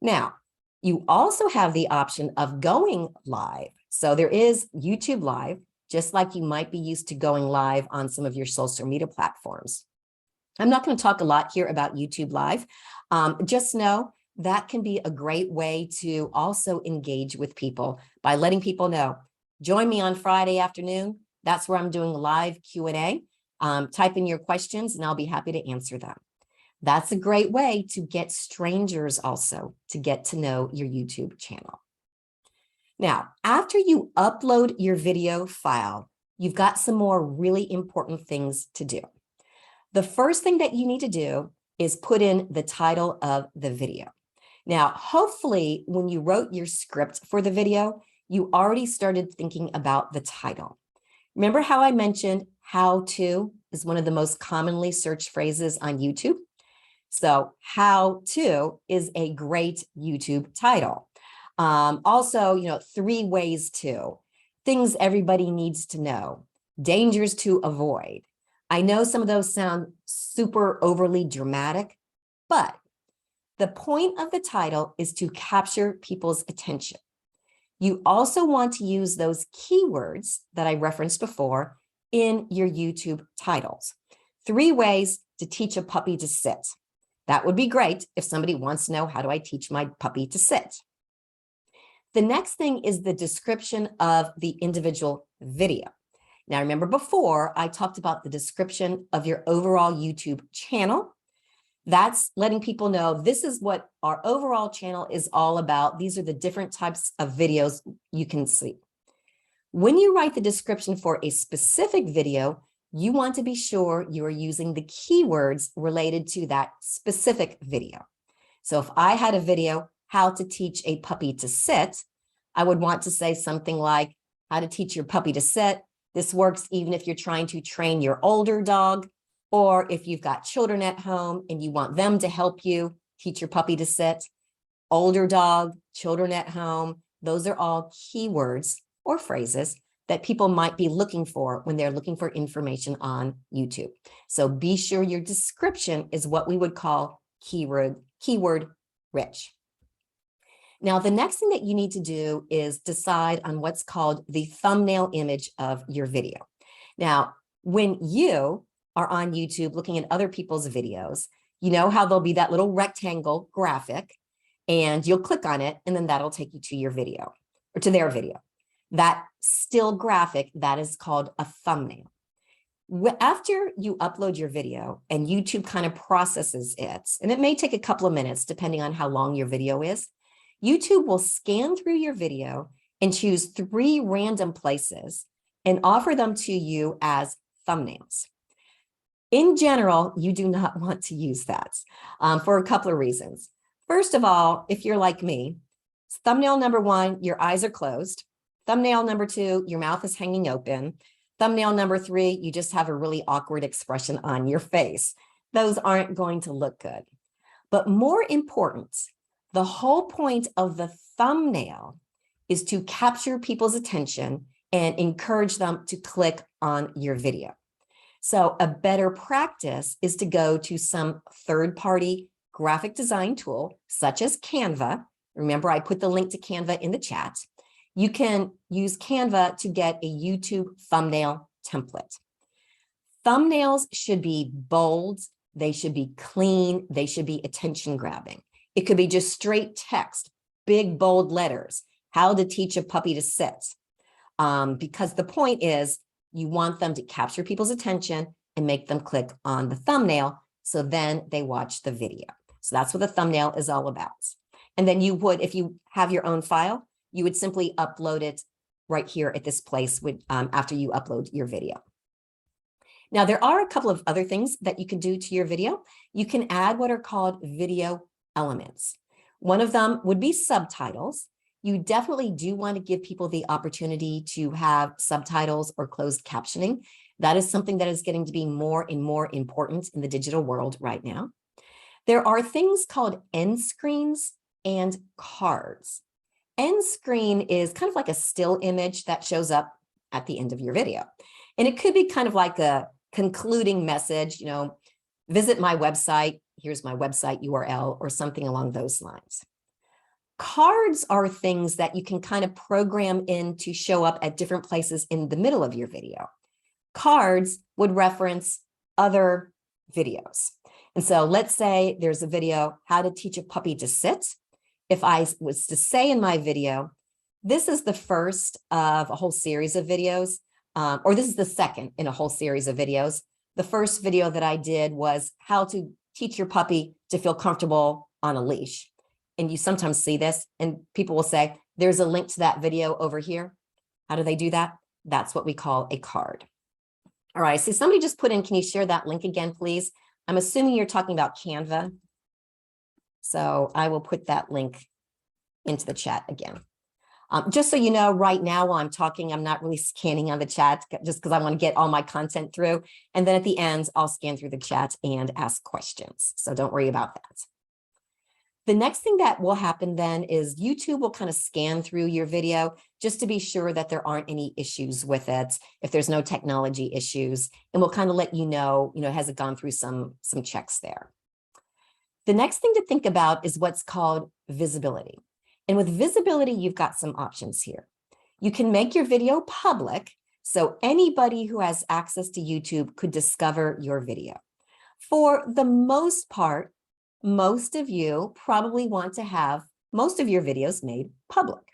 Now, you also have the option of going live. So there is YouTube Live, just like you might be used to going live on some of your social media platforms. I'm not going to talk a lot here about YouTube Live. Just know that can be a great way to also engage with people by letting people know, join me on Friday afternoon. That's where I'm doing live Q&A. Type in your questions and I'll be happy to answer them. That's a great way to get strangers also to get to know your YouTube channel. Now, after you upload your video file, you've got some more really important things to do. The first thing that you need to do is put in the title of the video. Now, hopefully, when you wrote your script for the video, you already started thinking about the title. Remember how I mentioned how to is one of the most commonly searched phrases on YouTube? So how to is a great YouTube title. Also, 3 ways to, things everybody needs to know, dangers to avoid. I know some of those sound super overly dramatic, but the point of the title is to capture people's attention. You also want to use those keywords that I referenced before in your YouTube titles. 3 ways to teach a puppy to sit. That would be great if somebody wants to know, how do I teach my puppy to sit? The next thing is the description of the individual video. Now, remember before I talked about the description of your overall YouTube channel. That's letting people know this is what our overall channel is all about. These are the different types of videos you can see. When you write the description for a specific video, you want to be sure you are using the keywords related to that specific video. So if I had a video, how to teach a puppy to sit, I would want to say something like, how to teach your puppy to sit. This works even if you're trying to train your older dog, or if you've got children at home and you want them to help you teach your puppy to sit. Older dog, children at home, those are all keywords or phrases that people might be looking for when they're looking for information on YouTube. So be sure your description is what we would call keyword rich. Now, the next thing that you need to do is decide on what's called the thumbnail image of your video. Now, when you are on YouTube looking at other people's videos, you know how there'll be that little rectangle graphic, and you'll click on it, and then that'll take you to your video or to their video. That still graphic, that is called a thumbnail. After you upload your video and YouTube kind of processes it, and it may take a couple of minutes depending on how long your video is, YouTube will scan through your video and choose 3 random places and offer them to you as thumbnails. In general, you do not want to use that for a couple of reasons. First of all, if you're like me, thumbnail number 1, your eyes are closed. Thumbnail number 2, your mouth is hanging open. Thumbnail number 3, you just have a really awkward expression on your face. Those aren't going to look good. But more important, the whole point of the thumbnail is to capture people's attention and encourage them to click on your video. So a better practice is to go to some third-party graphic design tool, such as Canva. Remember, I put the link to Canva in the chat. You can use Canva to get a YouTube thumbnail template. Thumbnails should be bold, they should be clean, they should be attention-grabbing. It could be just straight text, big, bold letters, how to teach a puppy to sit. Because the point is, you want them to capture people's attention and make them click on the thumbnail, so then they watch the video. So that's what the thumbnail is all about. And then you would, if you have your own file, you would simply upload it right here at this place after you upload your video. Now, there are a couple of other things that you can do to your video. You can add what are called video elements. One of them would be subtitles. You definitely do want to give people the opportunity to have subtitles or closed captioning. That is something that is getting to be more and more important in the digital world right now. There are things called end screens and cards. End screen is kind of like a still image that shows up at the end of your video. And it could be kind of like a concluding message, visit my website, here's my website URL, or something along those lines. Cards are things that you can kind of program in to show up at different places in the middle of your video. Cards would reference other videos. And so let's say there's a video, how to teach a puppy to sit. If I was to say in my video, this is the first of a whole series of videos, or this is the second in a whole series of videos. The first video that I did was how to teach your puppy to feel comfortable on a leash. And you sometimes see this and people will say, there's a link to that video over here. How do they do that? That's what we call a card. All right, so somebody just put in, can you share that link again, please? I'm assuming you're talking about Canva. So I will put that link into the chat again. Just so you know, right now while I'm talking, I'm not really scanning on the chat just because I want to get all my content through. And then at the end, I'll scan through the chat and ask questions. So don't worry about that. The next thing that will happen then is YouTube will kind of scan through your video just to be sure that there aren't any issues with it, if there's no technology issues, and we'll kind of let you know, has it gone through some checks there. The next thing to think about is what's called visibility. And with visibility, you've got some options here. You can make your video public, so anybody who has access to YouTube could discover your video. For the most part, most of you probably want to have most of your videos made public.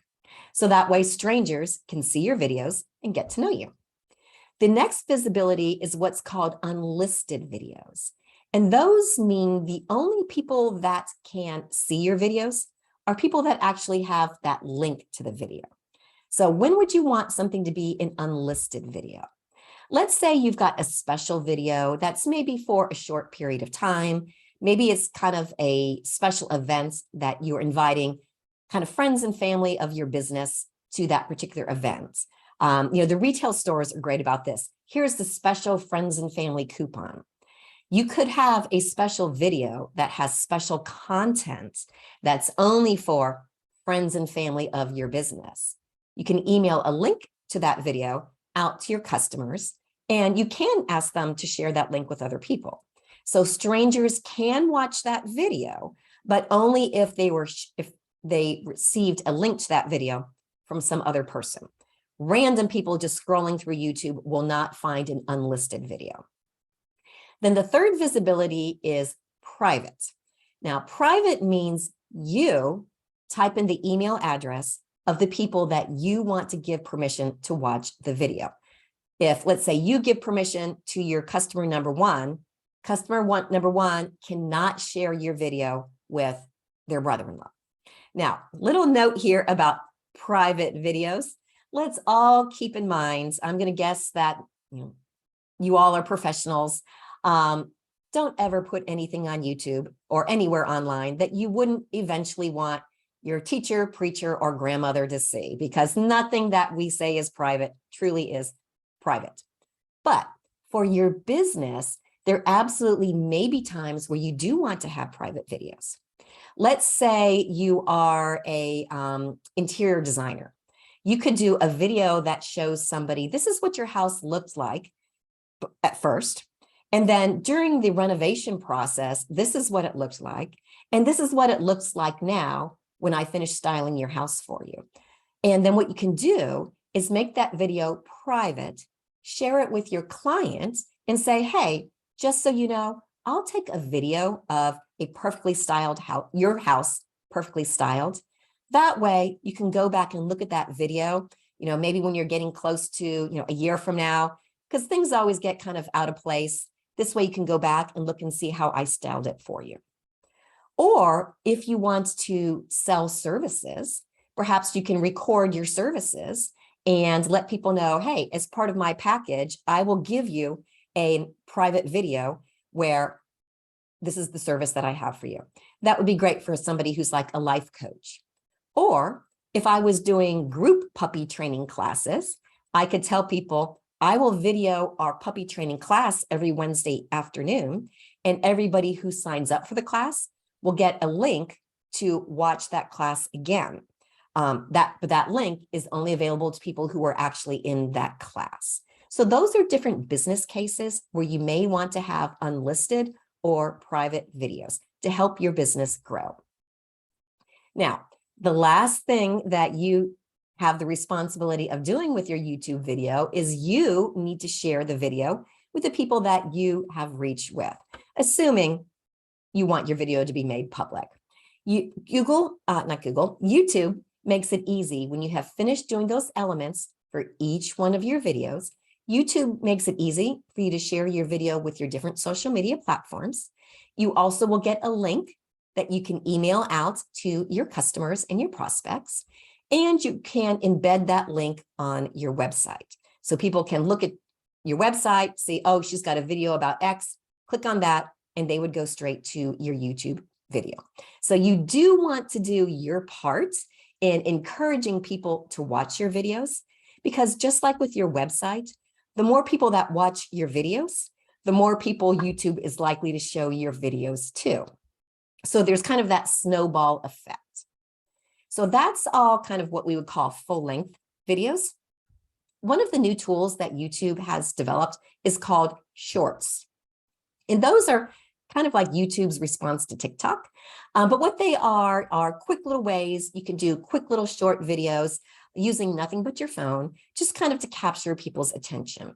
So that way strangers can see your videos and get to know you. The next visibility is what's called unlisted videos. And those mean the only people that can see your videos are people that actually have that link to the video. So when would you want something to be an unlisted video? Let's say you've got a special video that's maybe for a short period of time. Maybe it's kind of a special event that you're inviting kind of friends and family of your business to that particular event. The retail stores are great about this. Here's the special friends and family coupon. You could have a special video that has special content that's only for friends and family of your business. You can email a link to that video out to your customers, and you can ask them to share that link with other people. So strangers can watch that video, but only if they received a link to that video from some other person. Random people just scrolling through YouTube will not find an unlisted video. Then the third visibility is private. Now, private means you type in the email address of the people that you want to give permission to watch the video. If, let's say, you give permission to your customer number one cannot share your video with their brother-in-law. Now, little note here about private videos. Let's all keep in mind, I'm going to guess that you all are professionals. Don't ever put anything on YouTube or anywhere online that you wouldn't eventually want your teacher, preacher, or grandmother to see, because nothing that we say is private truly is private. But for your business, there absolutely may be times where you do want to have private videos. Let's say you are a interior designer. You could do a video that shows somebody, this is what your house looked like at first. And then during the renovation process, this is what it looked like. And this is what it looks like now when I finish styling your house for you. And then what you can do is make that video private, share it with your clients and say, hey, just so you know, I'll take a video of a perfectly styled house, your house perfectly styled. That way you can go back and look at that video, maybe when you're getting close to, a year from now, because things always get kind of out of place. This way you can go back and look and see how I styled it for you. Or if you want to sell services, Perhaps you can record your services and let people know, hey, as part of my package, I will give you a private video where this is the service that I have for you. That would be great for somebody who's like a life coach. Or if I was doing group puppy training classes, I could tell people, I will video our puppy training class every Wednesday afternoon, and everybody who signs up for the class will get a link to watch that class again. But that link is only available to people who are actually in that class. So those are different business cases where you may want to have unlisted or private videos to help your business grow. Now, the last thing that you have the responsibility of doing with your YouTube video is you need to share the video with the people that you have reached with, assuming you want your video to be made public. YouTube makes it easy when you have finished doing those elements for each one of your videos. YouTube makes it easy for you to share your video with your different social media platforms. You also will get a link that you can email out to your customers and your prospects, and you can embed that link on your website. So people can look at your website, see, oh, she's got a video about X, click on that, and they would go straight to your YouTube video. So you do want to do your part in encouraging people to watch your videos, because just like with your website, the more people that watch your videos, the more people YouTube is likely to show your videos to. So there's kind of that snowball effect. So that's all kind of what we would call full-length videos. One of the new tools that YouTube has developed is called Shorts. And those are kind of like YouTube's response to TikTok. But what they are quick little ways you can do quick little short videos using nothing but your phone, just kind of to capture people's attention.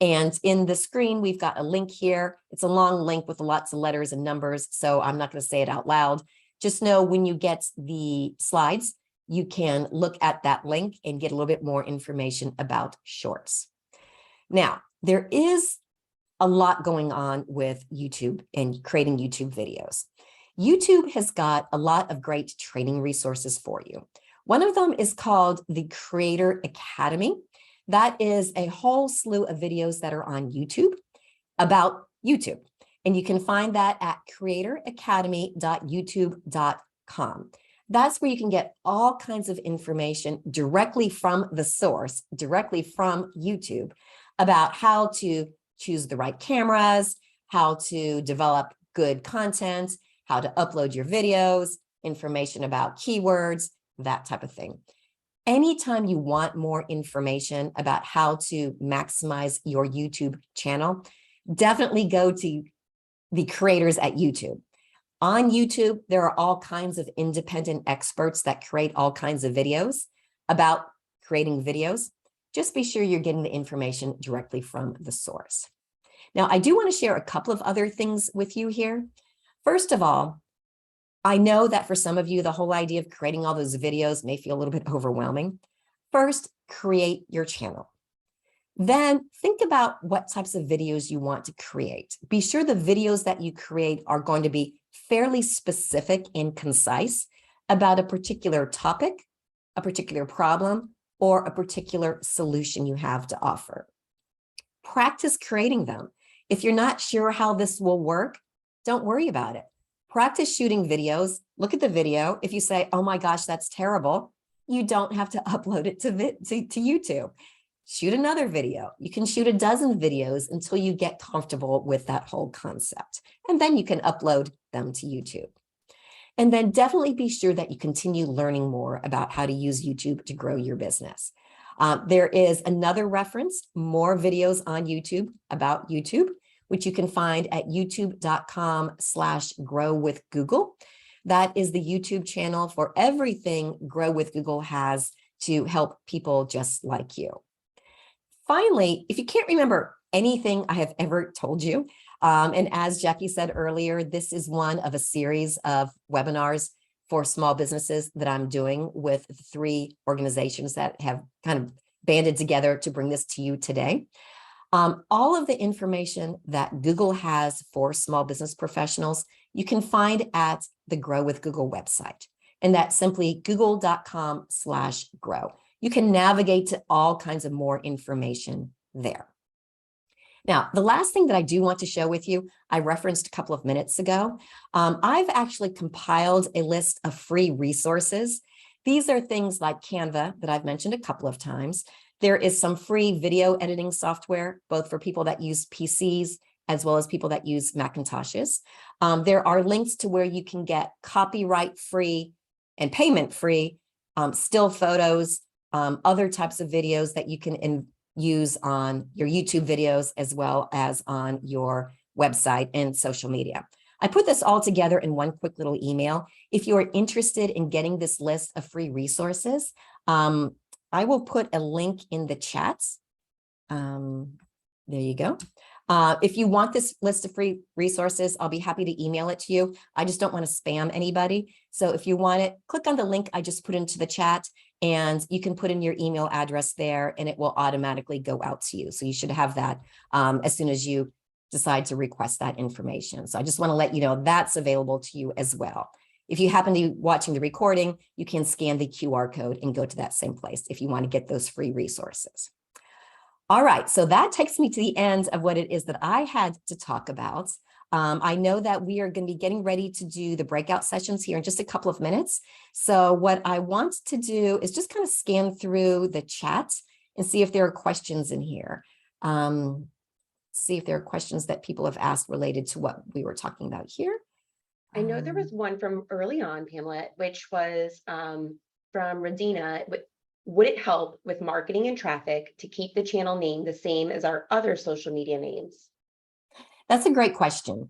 And in the screen, we've got a link here. It's a long link with lots of letters and numbers, so I'm not going to say it out loud. Just know when you get the slides, you can look at that link and get a little bit more information about Shorts. Now, there is a lot going on with YouTube and creating YouTube videos. YouTube has got a lot of great training resources for you. One of them is called the Creator Academy. That is a whole slew of videos that are on YouTube about YouTube. And you can find that at creatoracademy.youtube.com. That's where you can get all kinds of information directly from the source, directly from YouTube, about how to choose the right cameras, how to develop good content, how to upload your videos, information about keywords, that type of thing. Anytime you want more information about how to maximize your YouTube channel, definitely go to the creators at YouTube. On YouTube, there are all kinds of independent experts that create all kinds of videos about creating videos. Just be sure you're getting the information directly from the source. Now, I do want to share a couple of other things with you here. First of all, I know that for some of you, the whole idea of creating all those videos may feel a little bit overwhelming. First, create your channel. Then think about what types of videos you want to create. Be sure the videos that you create are going to be fairly specific and concise about a particular topic, a particular problem, or a particular solution you have to offer. Practice creating them. If you're not sure how this will work, don't worry about it. Practice shooting videos. Look at the video. If you say, oh my gosh, that's terrible, you don't have to upload it to YouTube. Shoot another video. You can shoot a dozen videos until you get comfortable with that whole concept. And then you can upload them to YouTube. And then definitely be sure that you continue learning more about how to use YouTube to grow your business. There is another reference, more videos on YouTube about YouTube, which you can find at youtube.com/growwithgoogle. That is the YouTube channel for everything Grow with Google has to help people just like you. Finally, if you can't remember anything I have ever told you, and as Jackie said earlier, this is one of a series of webinars for small businesses that I'm doing with 3 organizations that have kind of banded together to bring this to you today. All of the information that Google has for small business professionals, you can find at the Grow with Google website. and that's simply google.com/grow. You can navigate to all kinds of more information there. Now, the last thing that I do want to show with you, I referenced a couple of minutes ago. I've actually compiled a list of free resources. These are things like Canva that I've mentioned a couple of times. There is some free video editing software, both for people that use PCs as well as people that use Macintoshes. There are links to where you can get copyright-free and payment-free still photos, other types of videos that you can use on your YouTube videos as well as on your website and social media. I put this all together in one quick little email. If you are interested in getting this list of free resources, I will put a link in the chat. There you go. If you want this list of free resources, I'll be happy to email it to you. I just don't want to spam anybody. So if you want it, click on the link I just put into the chat, and you can put in your email address there and it will automatically go out to you. So you should have that as soon as you decide to request that information. So I just want to let you know that's available to you as well. If you happen to be watching the recording, you can scan the QR code and go to that same place if you want to get those free resources. All right, so that takes me to the end of what it is that I had to talk about. I know that we are going to be getting ready to do the breakout sessions here in just a couple of minutes. So what I want to do is just kind of scan through the chat and see if there are questions in here. See if there are questions that people have asked related to what we were talking about here. I know there was one from early on, Pamela, which was from Radina. Would it help with marketing and traffic to keep the channel name the same as our other social media names? That's a great question.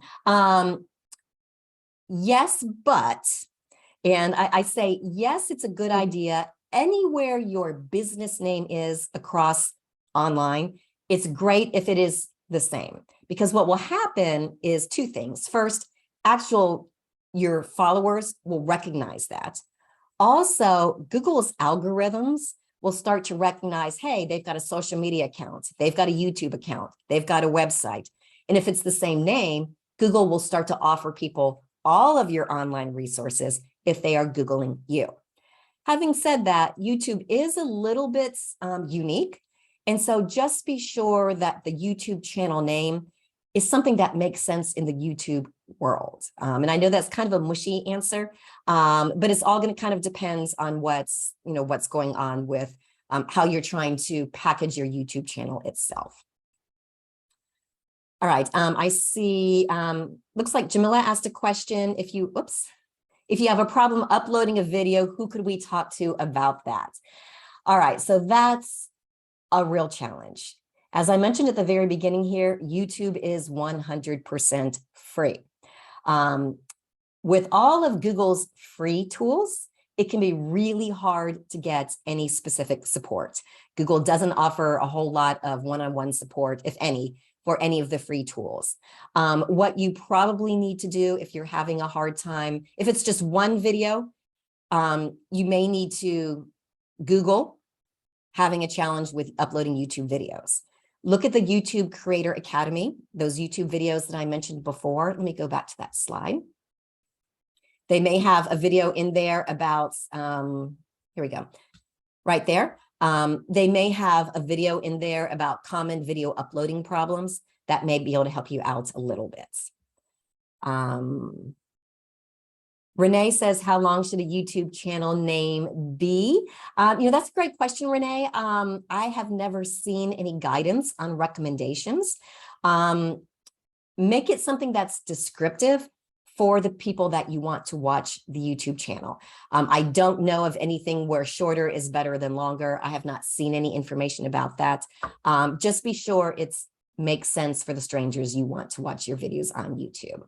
Yes, but, and I say, yes, it's a good idea. Anywhere your business name is across online, it's great if it is the same, because what will happen is two things. First, your followers will recognize that. Also, Google's algorithms will start to recognize, hey, they've got a social media account, they've got a YouTube account, they've got a website. And if it's the same name, Google will start to offer people all of your online resources if they are Googling you. Having said that, YouTube is a little bit unique. And so just be sure that the YouTube channel name is something that makes sense in the YouTube world. And I know that's kind of a mushy answer, but it's all going to kind of depends on what's going on with how you're trying to package your YouTube channel itself. All right, I see, looks like Jamila asked a question. If you have a problem uploading a video, who could we talk to about that? All right, so that's a real challenge. As I mentioned at the very beginning here, YouTube is 100% free. With all of Google's free tools, it can be really hard to get any specific support. Google doesn't offer a whole lot of one-on-one support, if any, for any of the free tools. What you probably need to do if you're having a hard time, if it's just one video, you may need to Google having a challenge with uploading YouTube videos. Look at the YouTube Creator Academy, those YouTube videos that I mentioned before. Let me go back to that slide. They may have a video in there about, here we go, right there. They may have a video in there about common video uploading problems that may be able to help you out a little bit. Renee says, how long should a YouTube channel name be? That's a great question, Renee. I have never seen any guidance on recommendations. Make it something that's descriptive for the people that you want to watch the YouTube channel. I don't know of anything where shorter is better than longer. I have not seen any information about that. Just be sure it makes sense for the strangers you want to watch your videos on YouTube.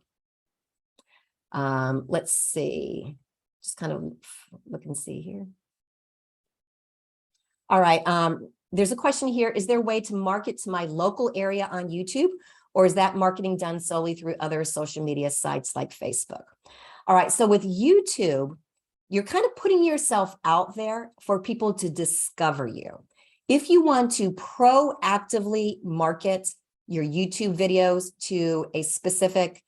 Let's see, just kind of look and see here. All right, there's a question here. Is there a way to market to my local area on YouTube, or is that marketing done solely through other social media sites like Facebook? All right, so with YouTube, you're kind of putting yourself out there for people to discover you. If you want to proactively market your YouTube videos to a specific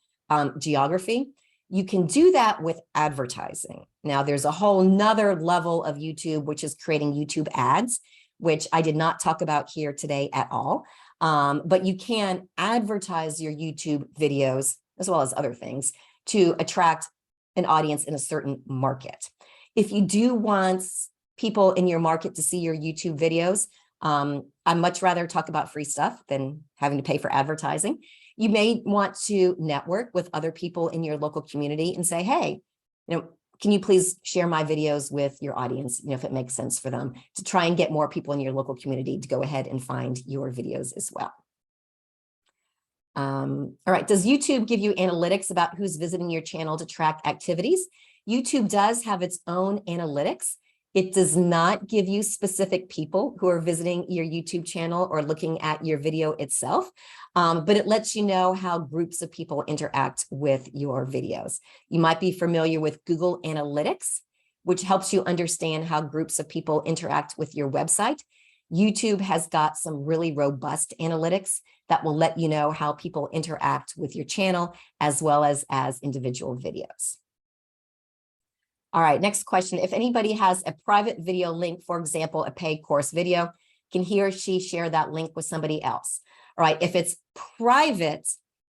geography, You can do that with advertising. Now, there's a whole nother level of YouTube, which is creating YouTube ads, which I did not talk about here today at all. But you can advertise your YouTube videos as well as other things to attract an audience in a certain market. If you do want people in your market to see your YouTube videos, I'd much rather talk about free stuff than having to pay for advertising. You may want to network with other people in your local community and say, hey, can you please share my videos with your audience, if it makes sense for them, to try and get more people in your local community to go ahead and find your videos as well. All right, does YouTube give you analytics about who's visiting your channel to track activities? YouTube does have its own analytics. It does not give you specific people who are visiting your YouTube channel or looking at your video itself, but it lets you know how groups of people interact with your videos. You might be familiar with Google Analytics, which helps you understand how groups of people interact with your website. YouTube has got some really robust analytics that will let you know how people interact with your channel as well as individual videos. All right, next question. If anybody has a private video link, for example, a paid course video, can he or she share that link with somebody else? All right, if it's private,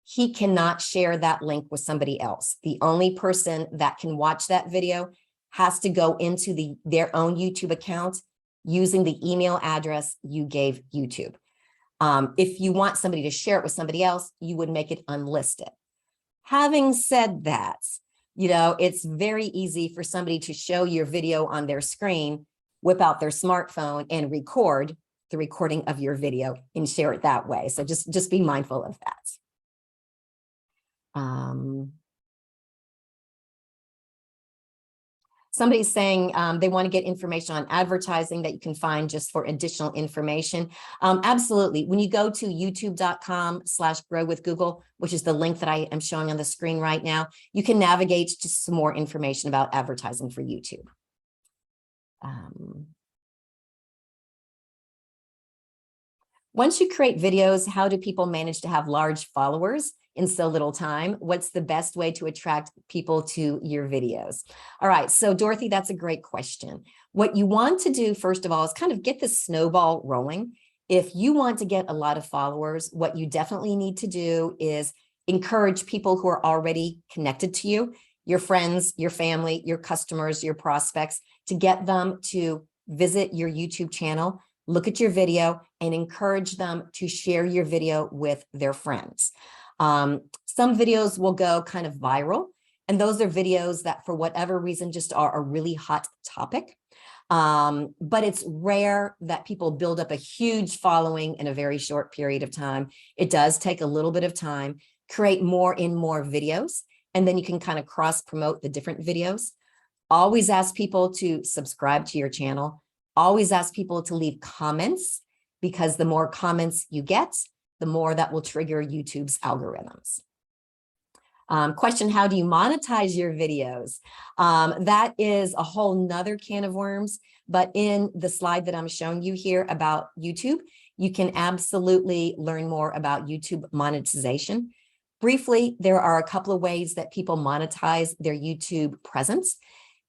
he cannot share that link with somebody else. The only person that can watch that video has to go into their own YouTube account using the email address you gave YouTube. If you want somebody to share it with somebody else, you would make it unlisted. Having said that, it's very easy for somebody to show your video on their screen, whip out their smartphone and record the recording of your video and share it that way. So just be mindful of that. Somebody's saying they want to get information on advertising that you can find just for additional information. Absolutely. When you go to youtube.com/growwithgoogle, which is the link that I am showing on the screen right now, you can navigate to some more information about advertising for YouTube. Once you create videos, how do people manage to have large followers in so little time? What's the best way to attract people to your videos? All right, so Dorothy, that's a great question. What you want to do, first of all, is kind of get the snowball rolling. If you want to get a lot of followers, what you definitely need to do is encourage people who are already connected to you, your friends, your family, your customers, your prospects, to get them to visit your YouTube channel, look at your video, and encourage them to share your video with their friends. Some videos will go kind of viral, and those are videos that for whatever reason just are a really hot topic. But it's rare that people build up a huge following in a very short period of time. It does take a little bit of time. Create more and more videos, and then you can kind of cross promote the different videos. Always ask people to subscribe to your channel. Always ask people to leave comments, because the more comments you get, the more that will trigger YouTube's algorithms. Question, how do you monetize your videos? That is a whole nother can of worms, but in the slide that I'm showing you here about YouTube, you can absolutely learn more about YouTube monetization. Briefly, there are a couple of ways that people monetize their YouTube presence.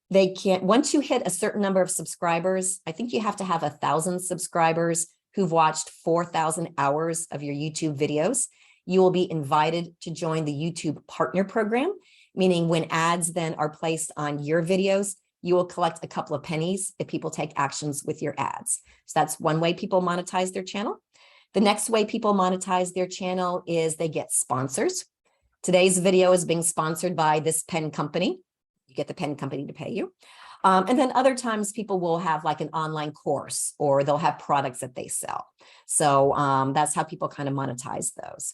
They can't, once you hit a certain number of subscribers, I think you have to have 1,000 subscribers who've watched 4,000 hours of your YouTube videos. You will be invited to join the YouTube Partner Program, meaning when ads then are placed on your videos, you will collect a couple of pennies if people take actions with your ads. So that's one way people monetize their channel. The next way people monetize their channel is they get sponsors. Today's video is being sponsored by this pen company. You get the pen company to pay you. And then other times people will have like an online course, or they'll have products that they sell. So that's how people kind of monetize those.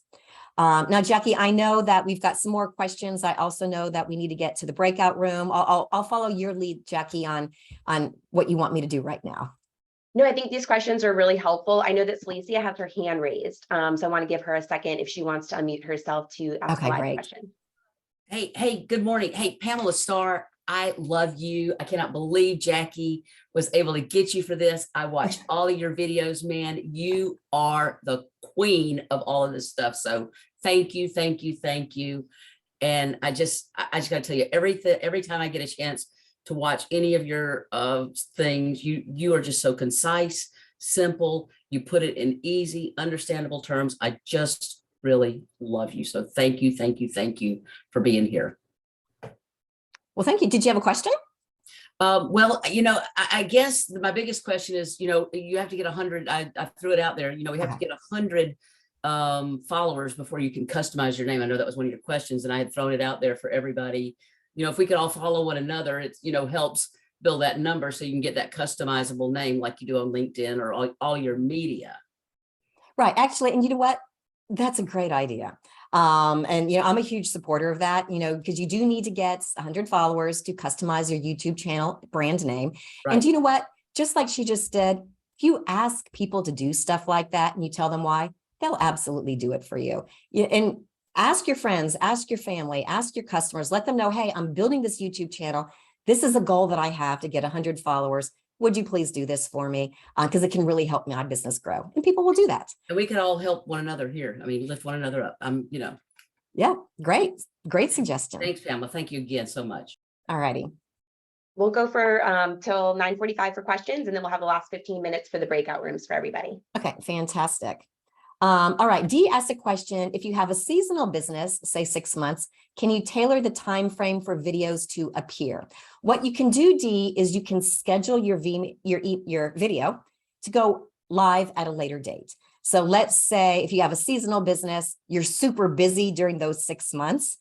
Now, Jackie, I know that we've got some more questions. I also know that we need to get to the breakout room. I'll follow your lead, Jackie, on what you want me to do right now. No, I think these questions are really helpful. I know that Celicia has her hand raised. So I want to give her a second if she wants to unmute herself to ask a live question. Hey, good morning. Hey, Pamela Starr, I love you. I cannot believe Jackie was able to get you for this. I watched all of your videos, man. You are the queen of all of this stuff. So thank you, thank you, thank you. And I just got to tell you, every time I get a chance to watch any of your things, you are just so concise, simple. You put it in easy, understandable terms. I just really love you. So thank you, thank you, thank you for being here. Well, thank you. Did you have a question? Well, I guess my biggest question is, you have to get 100. I threw it out there. We have to get 100 followers before you can customize your name. I know that was one of your questions, and I had thrown it out there for everybody. If we could all follow one another, it helps build that number so you can get that customizable name like you do on LinkedIn or all your media. Right. Actually, and you know what? That's a great idea. And, I'm a huge supporter of that, because you do need to get 100 followers to customize your YouTube channel brand name. Right. And you know what? Just like she just did, if you ask people to do stuff like that and you tell them why, they'll absolutely do it for you. And ask your friends, ask your family, ask your customers, let them know, hey, I'm building this YouTube channel. This is a goal that I have to get 100 followers. Would you please do this for me? Because it can really help my business grow. And people will do that. And we can all help one another here. I mean, lift one another up. Yeah, great. Great suggestion. Thanks, Pamela. Thank you again so much. All righty. We'll go for till 9:45 for questions, and then we'll have the last 15 minutes for the breakout rooms for everybody. Okay, fantastic. All right, Dee asked a question. If you have a seasonal business, say 6 months, can you tailor the time frame for videos to appear? What you can do, Dee, is you can schedule your video to go live at a later date. So let's say if you have a seasonal business, you're super busy during those 6 months.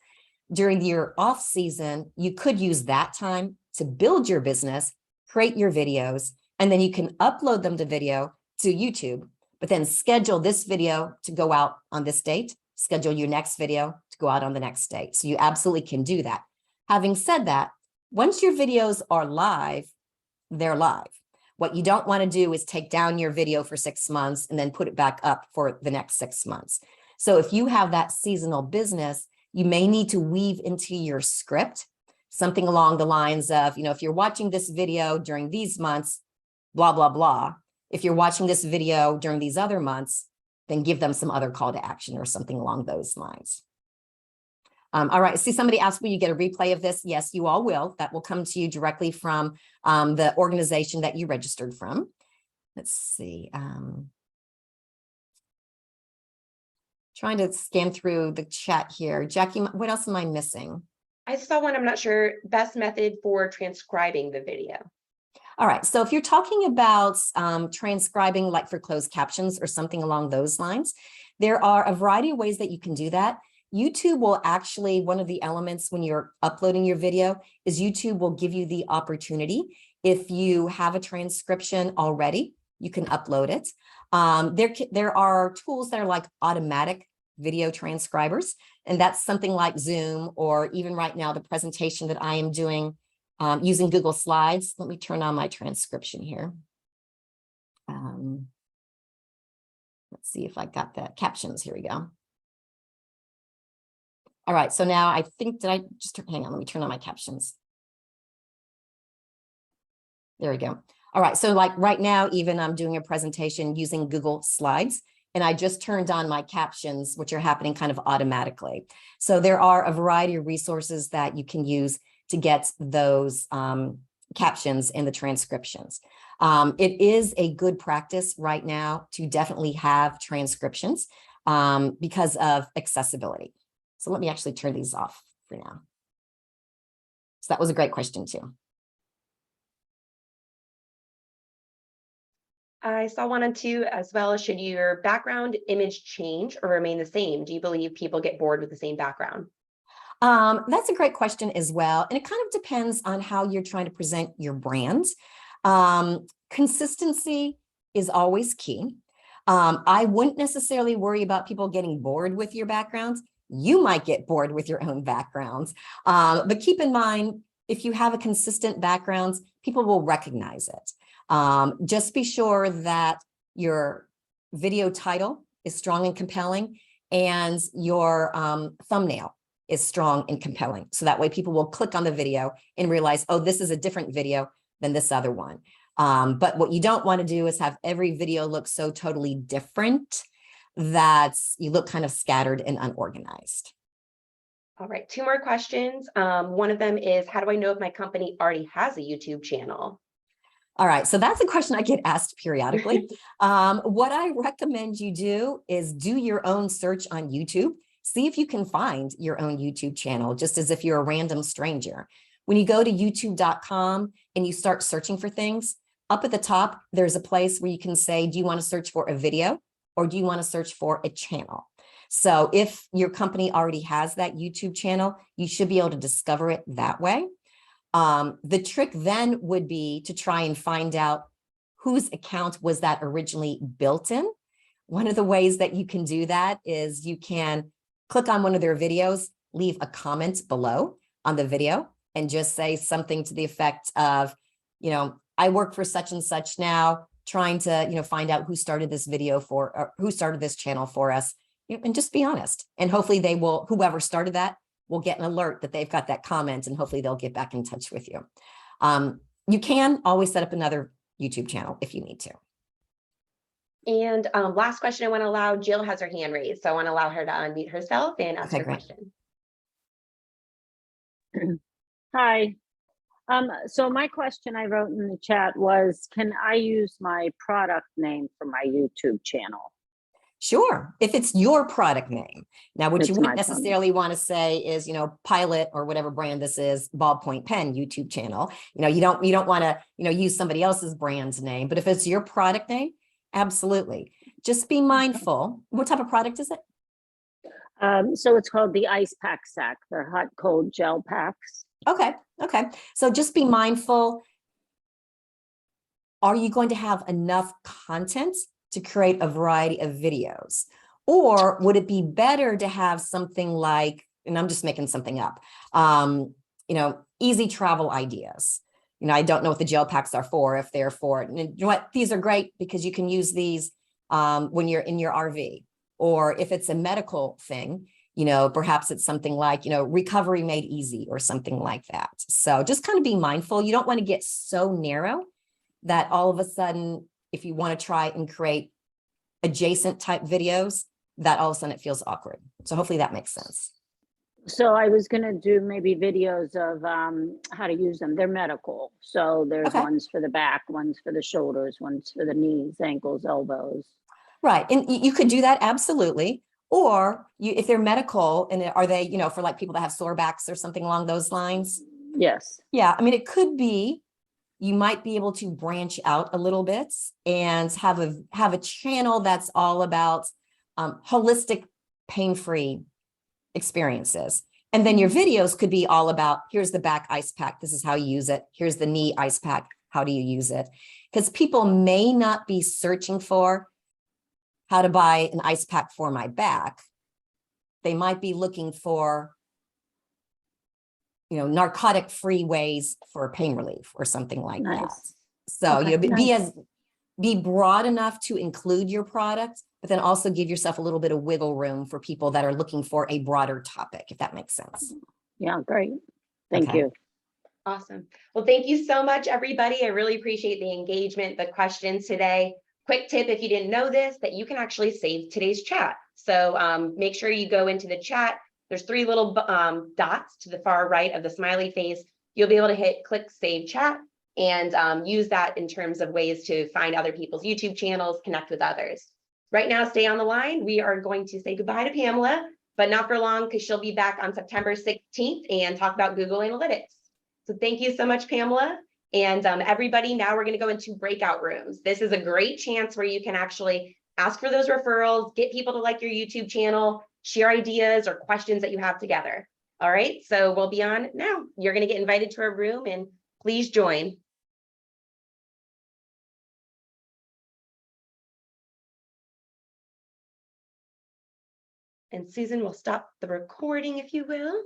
During your off season, you could use that time to build your business, create your videos, and then you can upload them to YouTube, but then schedule this video to go out on this date, schedule your next video to go out on the next date. So you absolutely can do that. Having said that, once your videos are live, they're live. What you don't want to do is take down your video for 6 months and then put it back up for the next 6 months. So if you have that seasonal business, you may need to weave into your script something along the lines of, if you're watching this video during these months, blah, blah, blah. If you're watching this video during these other months, then give them some other call to action or something along those lines. All right, see, somebody asked, will you get a replay of this? Yes, you all will. That will come to you directly from the organization that you registered from. Let's see. Trying to scan through the chat here. Jackie, what else am I missing? I saw one, I'm not sure, best method for transcribing the video. All right, so if you're talking about transcribing like for closed captions or something along those lines, there are a variety of ways that you can do that. YouTube will actually, one of the elements when you're uploading your video is YouTube will give you the opportunity. If you have a transcription already, you can upload it. There are tools that are like automatic video transcribers, and that's something like Zoom, or even right now, the presentation that I am doing using Google Slides. Let me turn on my transcription here. Let's see if I got the captions. Here we go. All right, so now I think, did I just, hang on, let me turn on my captions. There we go. All right, so like right now, even I'm doing a presentation using Google Slides, and I just turned on my captions, which are happening kind of automatically. So there are a variety of resources that you can use to get those captions and the transcriptions. It is a good practice right now to definitely have transcriptions because of accessibility. So let me actually turn these off for now. So that was a great question too. I saw one on two as well. Should your background image change or remain the same? Do you believe people get bored with the same background? That's a great question as well. And it kind of depends on how you're trying to present your brand. Consistency is always key. I wouldn't necessarily worry about people getting bored with your backgrounds. You might get bored with your own backgrounds. But keep in mind, if you have a consistent background, people will recognize it. Just be sure that your video title is strong and compelling, and your thumbnail is strong and compelling. So that way people will click on the video and realize, oh, this is a different video than this other one. But what you don't want to do is have every video look so totally different that you look kind of scattered and unorganized. All right, two more questions. One of them is, how do I know if my company already has a YouTube channel? All right, so that's a question I get asked periodically. What I recommend you do is do your own search on YouTube. See if you can find your own YouTube channel, just as if you're a random stranger. When you go to youtube.com and you start searching for things, up at the top, there's a place where you can say, do you want to search for a video or do you want to search for a channel? So if your company already has that YouTube channel, you should be able to discover it that way. The trick then would be to try and find out whose account was that originally built in. One of the ways that you can do that is you can click on one of their videos, leave a comment below on the video, and just say something to the effect of, I work for such and such now, trying to, find out who started this video or who started this channel for us, and just be honest. And hopefully whoever started that will get an alert that they've got that comment, and hopefully they'll get back in touch with you. You can always set up another YouTube channel if you need to. And last question I want to allow, Jill has her hand raised, so I want to allow her to unmute herself and ask her question. Hi. So my question I wrote in the chat was, can I use my product name for my YouTube channel? Sure, if it's your product name. Now, what you wouldn't necessarily want to say is, Pilot or whatever brand this is, ballpoint pen YouTube channel. You don't want to, use somebody else's brand's name. But if it's your product name, absolutely. Just be mindful. What type of product is it? So it's called the Ice Pack Sack. They're hot cold gel packs. Okay. So just be mindful. Are you going to have enough content to create a variety of videos? Or would it be better to have something like, and I'm just making something up, easy travel ideas. I don't know what the gel packs are for, if they're for, and you know what, these are great because you can use these when you're in your RV. Or if it's a medical thing, perhaps it's something like, recovery made easy or something like that. So just kind of be mindful. You don't want to get so narrow that all of a sudden, if you want to try and create adjacent type videos, that all of a sudden it feels awkward. So hopefully that makes sense. So I was going to do maybe videos of how to use them. They're medical. So there's ones for the back, ones for the shoulders, ones for the knees, ankles, elbows. Right. And you could do that. Absolutely. Or if they're medical, and are they, for like people that have sore backs or something along those lines? Yes. Yeah. I mean, it could be, you might be able to branch out a little bit and have a channel that's all about holistic, pain-free experiences. And then your videos could be all about, here's the back ice pack. This is how you use it. Here's the knee ice pack. How do you use it? Because people may not be searching for how to buy an ice pack for my back. They might be looking for, narcotic-free ways for pain relief or something like that. So be broad enough to include your product, but then also give yourself a little bit of wiggle room for people that are looking for a broader topic, if that makes sense. Yeah, great. Thank you. Awesome. Well, thank you so much, everybody. I really appreciate the engagement, the questions today. Quick tip, if you didn't know this, that you can actually save today's chat. So make sure you go into the chat. There's 3 little dots to the far right of the smiley face. You'll be able to click save chat and use that in terms of ways to find other people's YouTube channels, connect with others. Right now, stay on the line. We are going to say goodbye to Pamela, but not for long because she'll be back on September 16th and talk about Google Analytics. So thank you so much, Pamela. And everybody, now we're going to go into breakout rooms. This is a great chance where you can actually ask for those referrals, get people to like your YouTube channel, share ideas or questions that you have together. All right, so we'll be on now. You're going to get invited to a room and please join. And Susan will stop the recording if you will.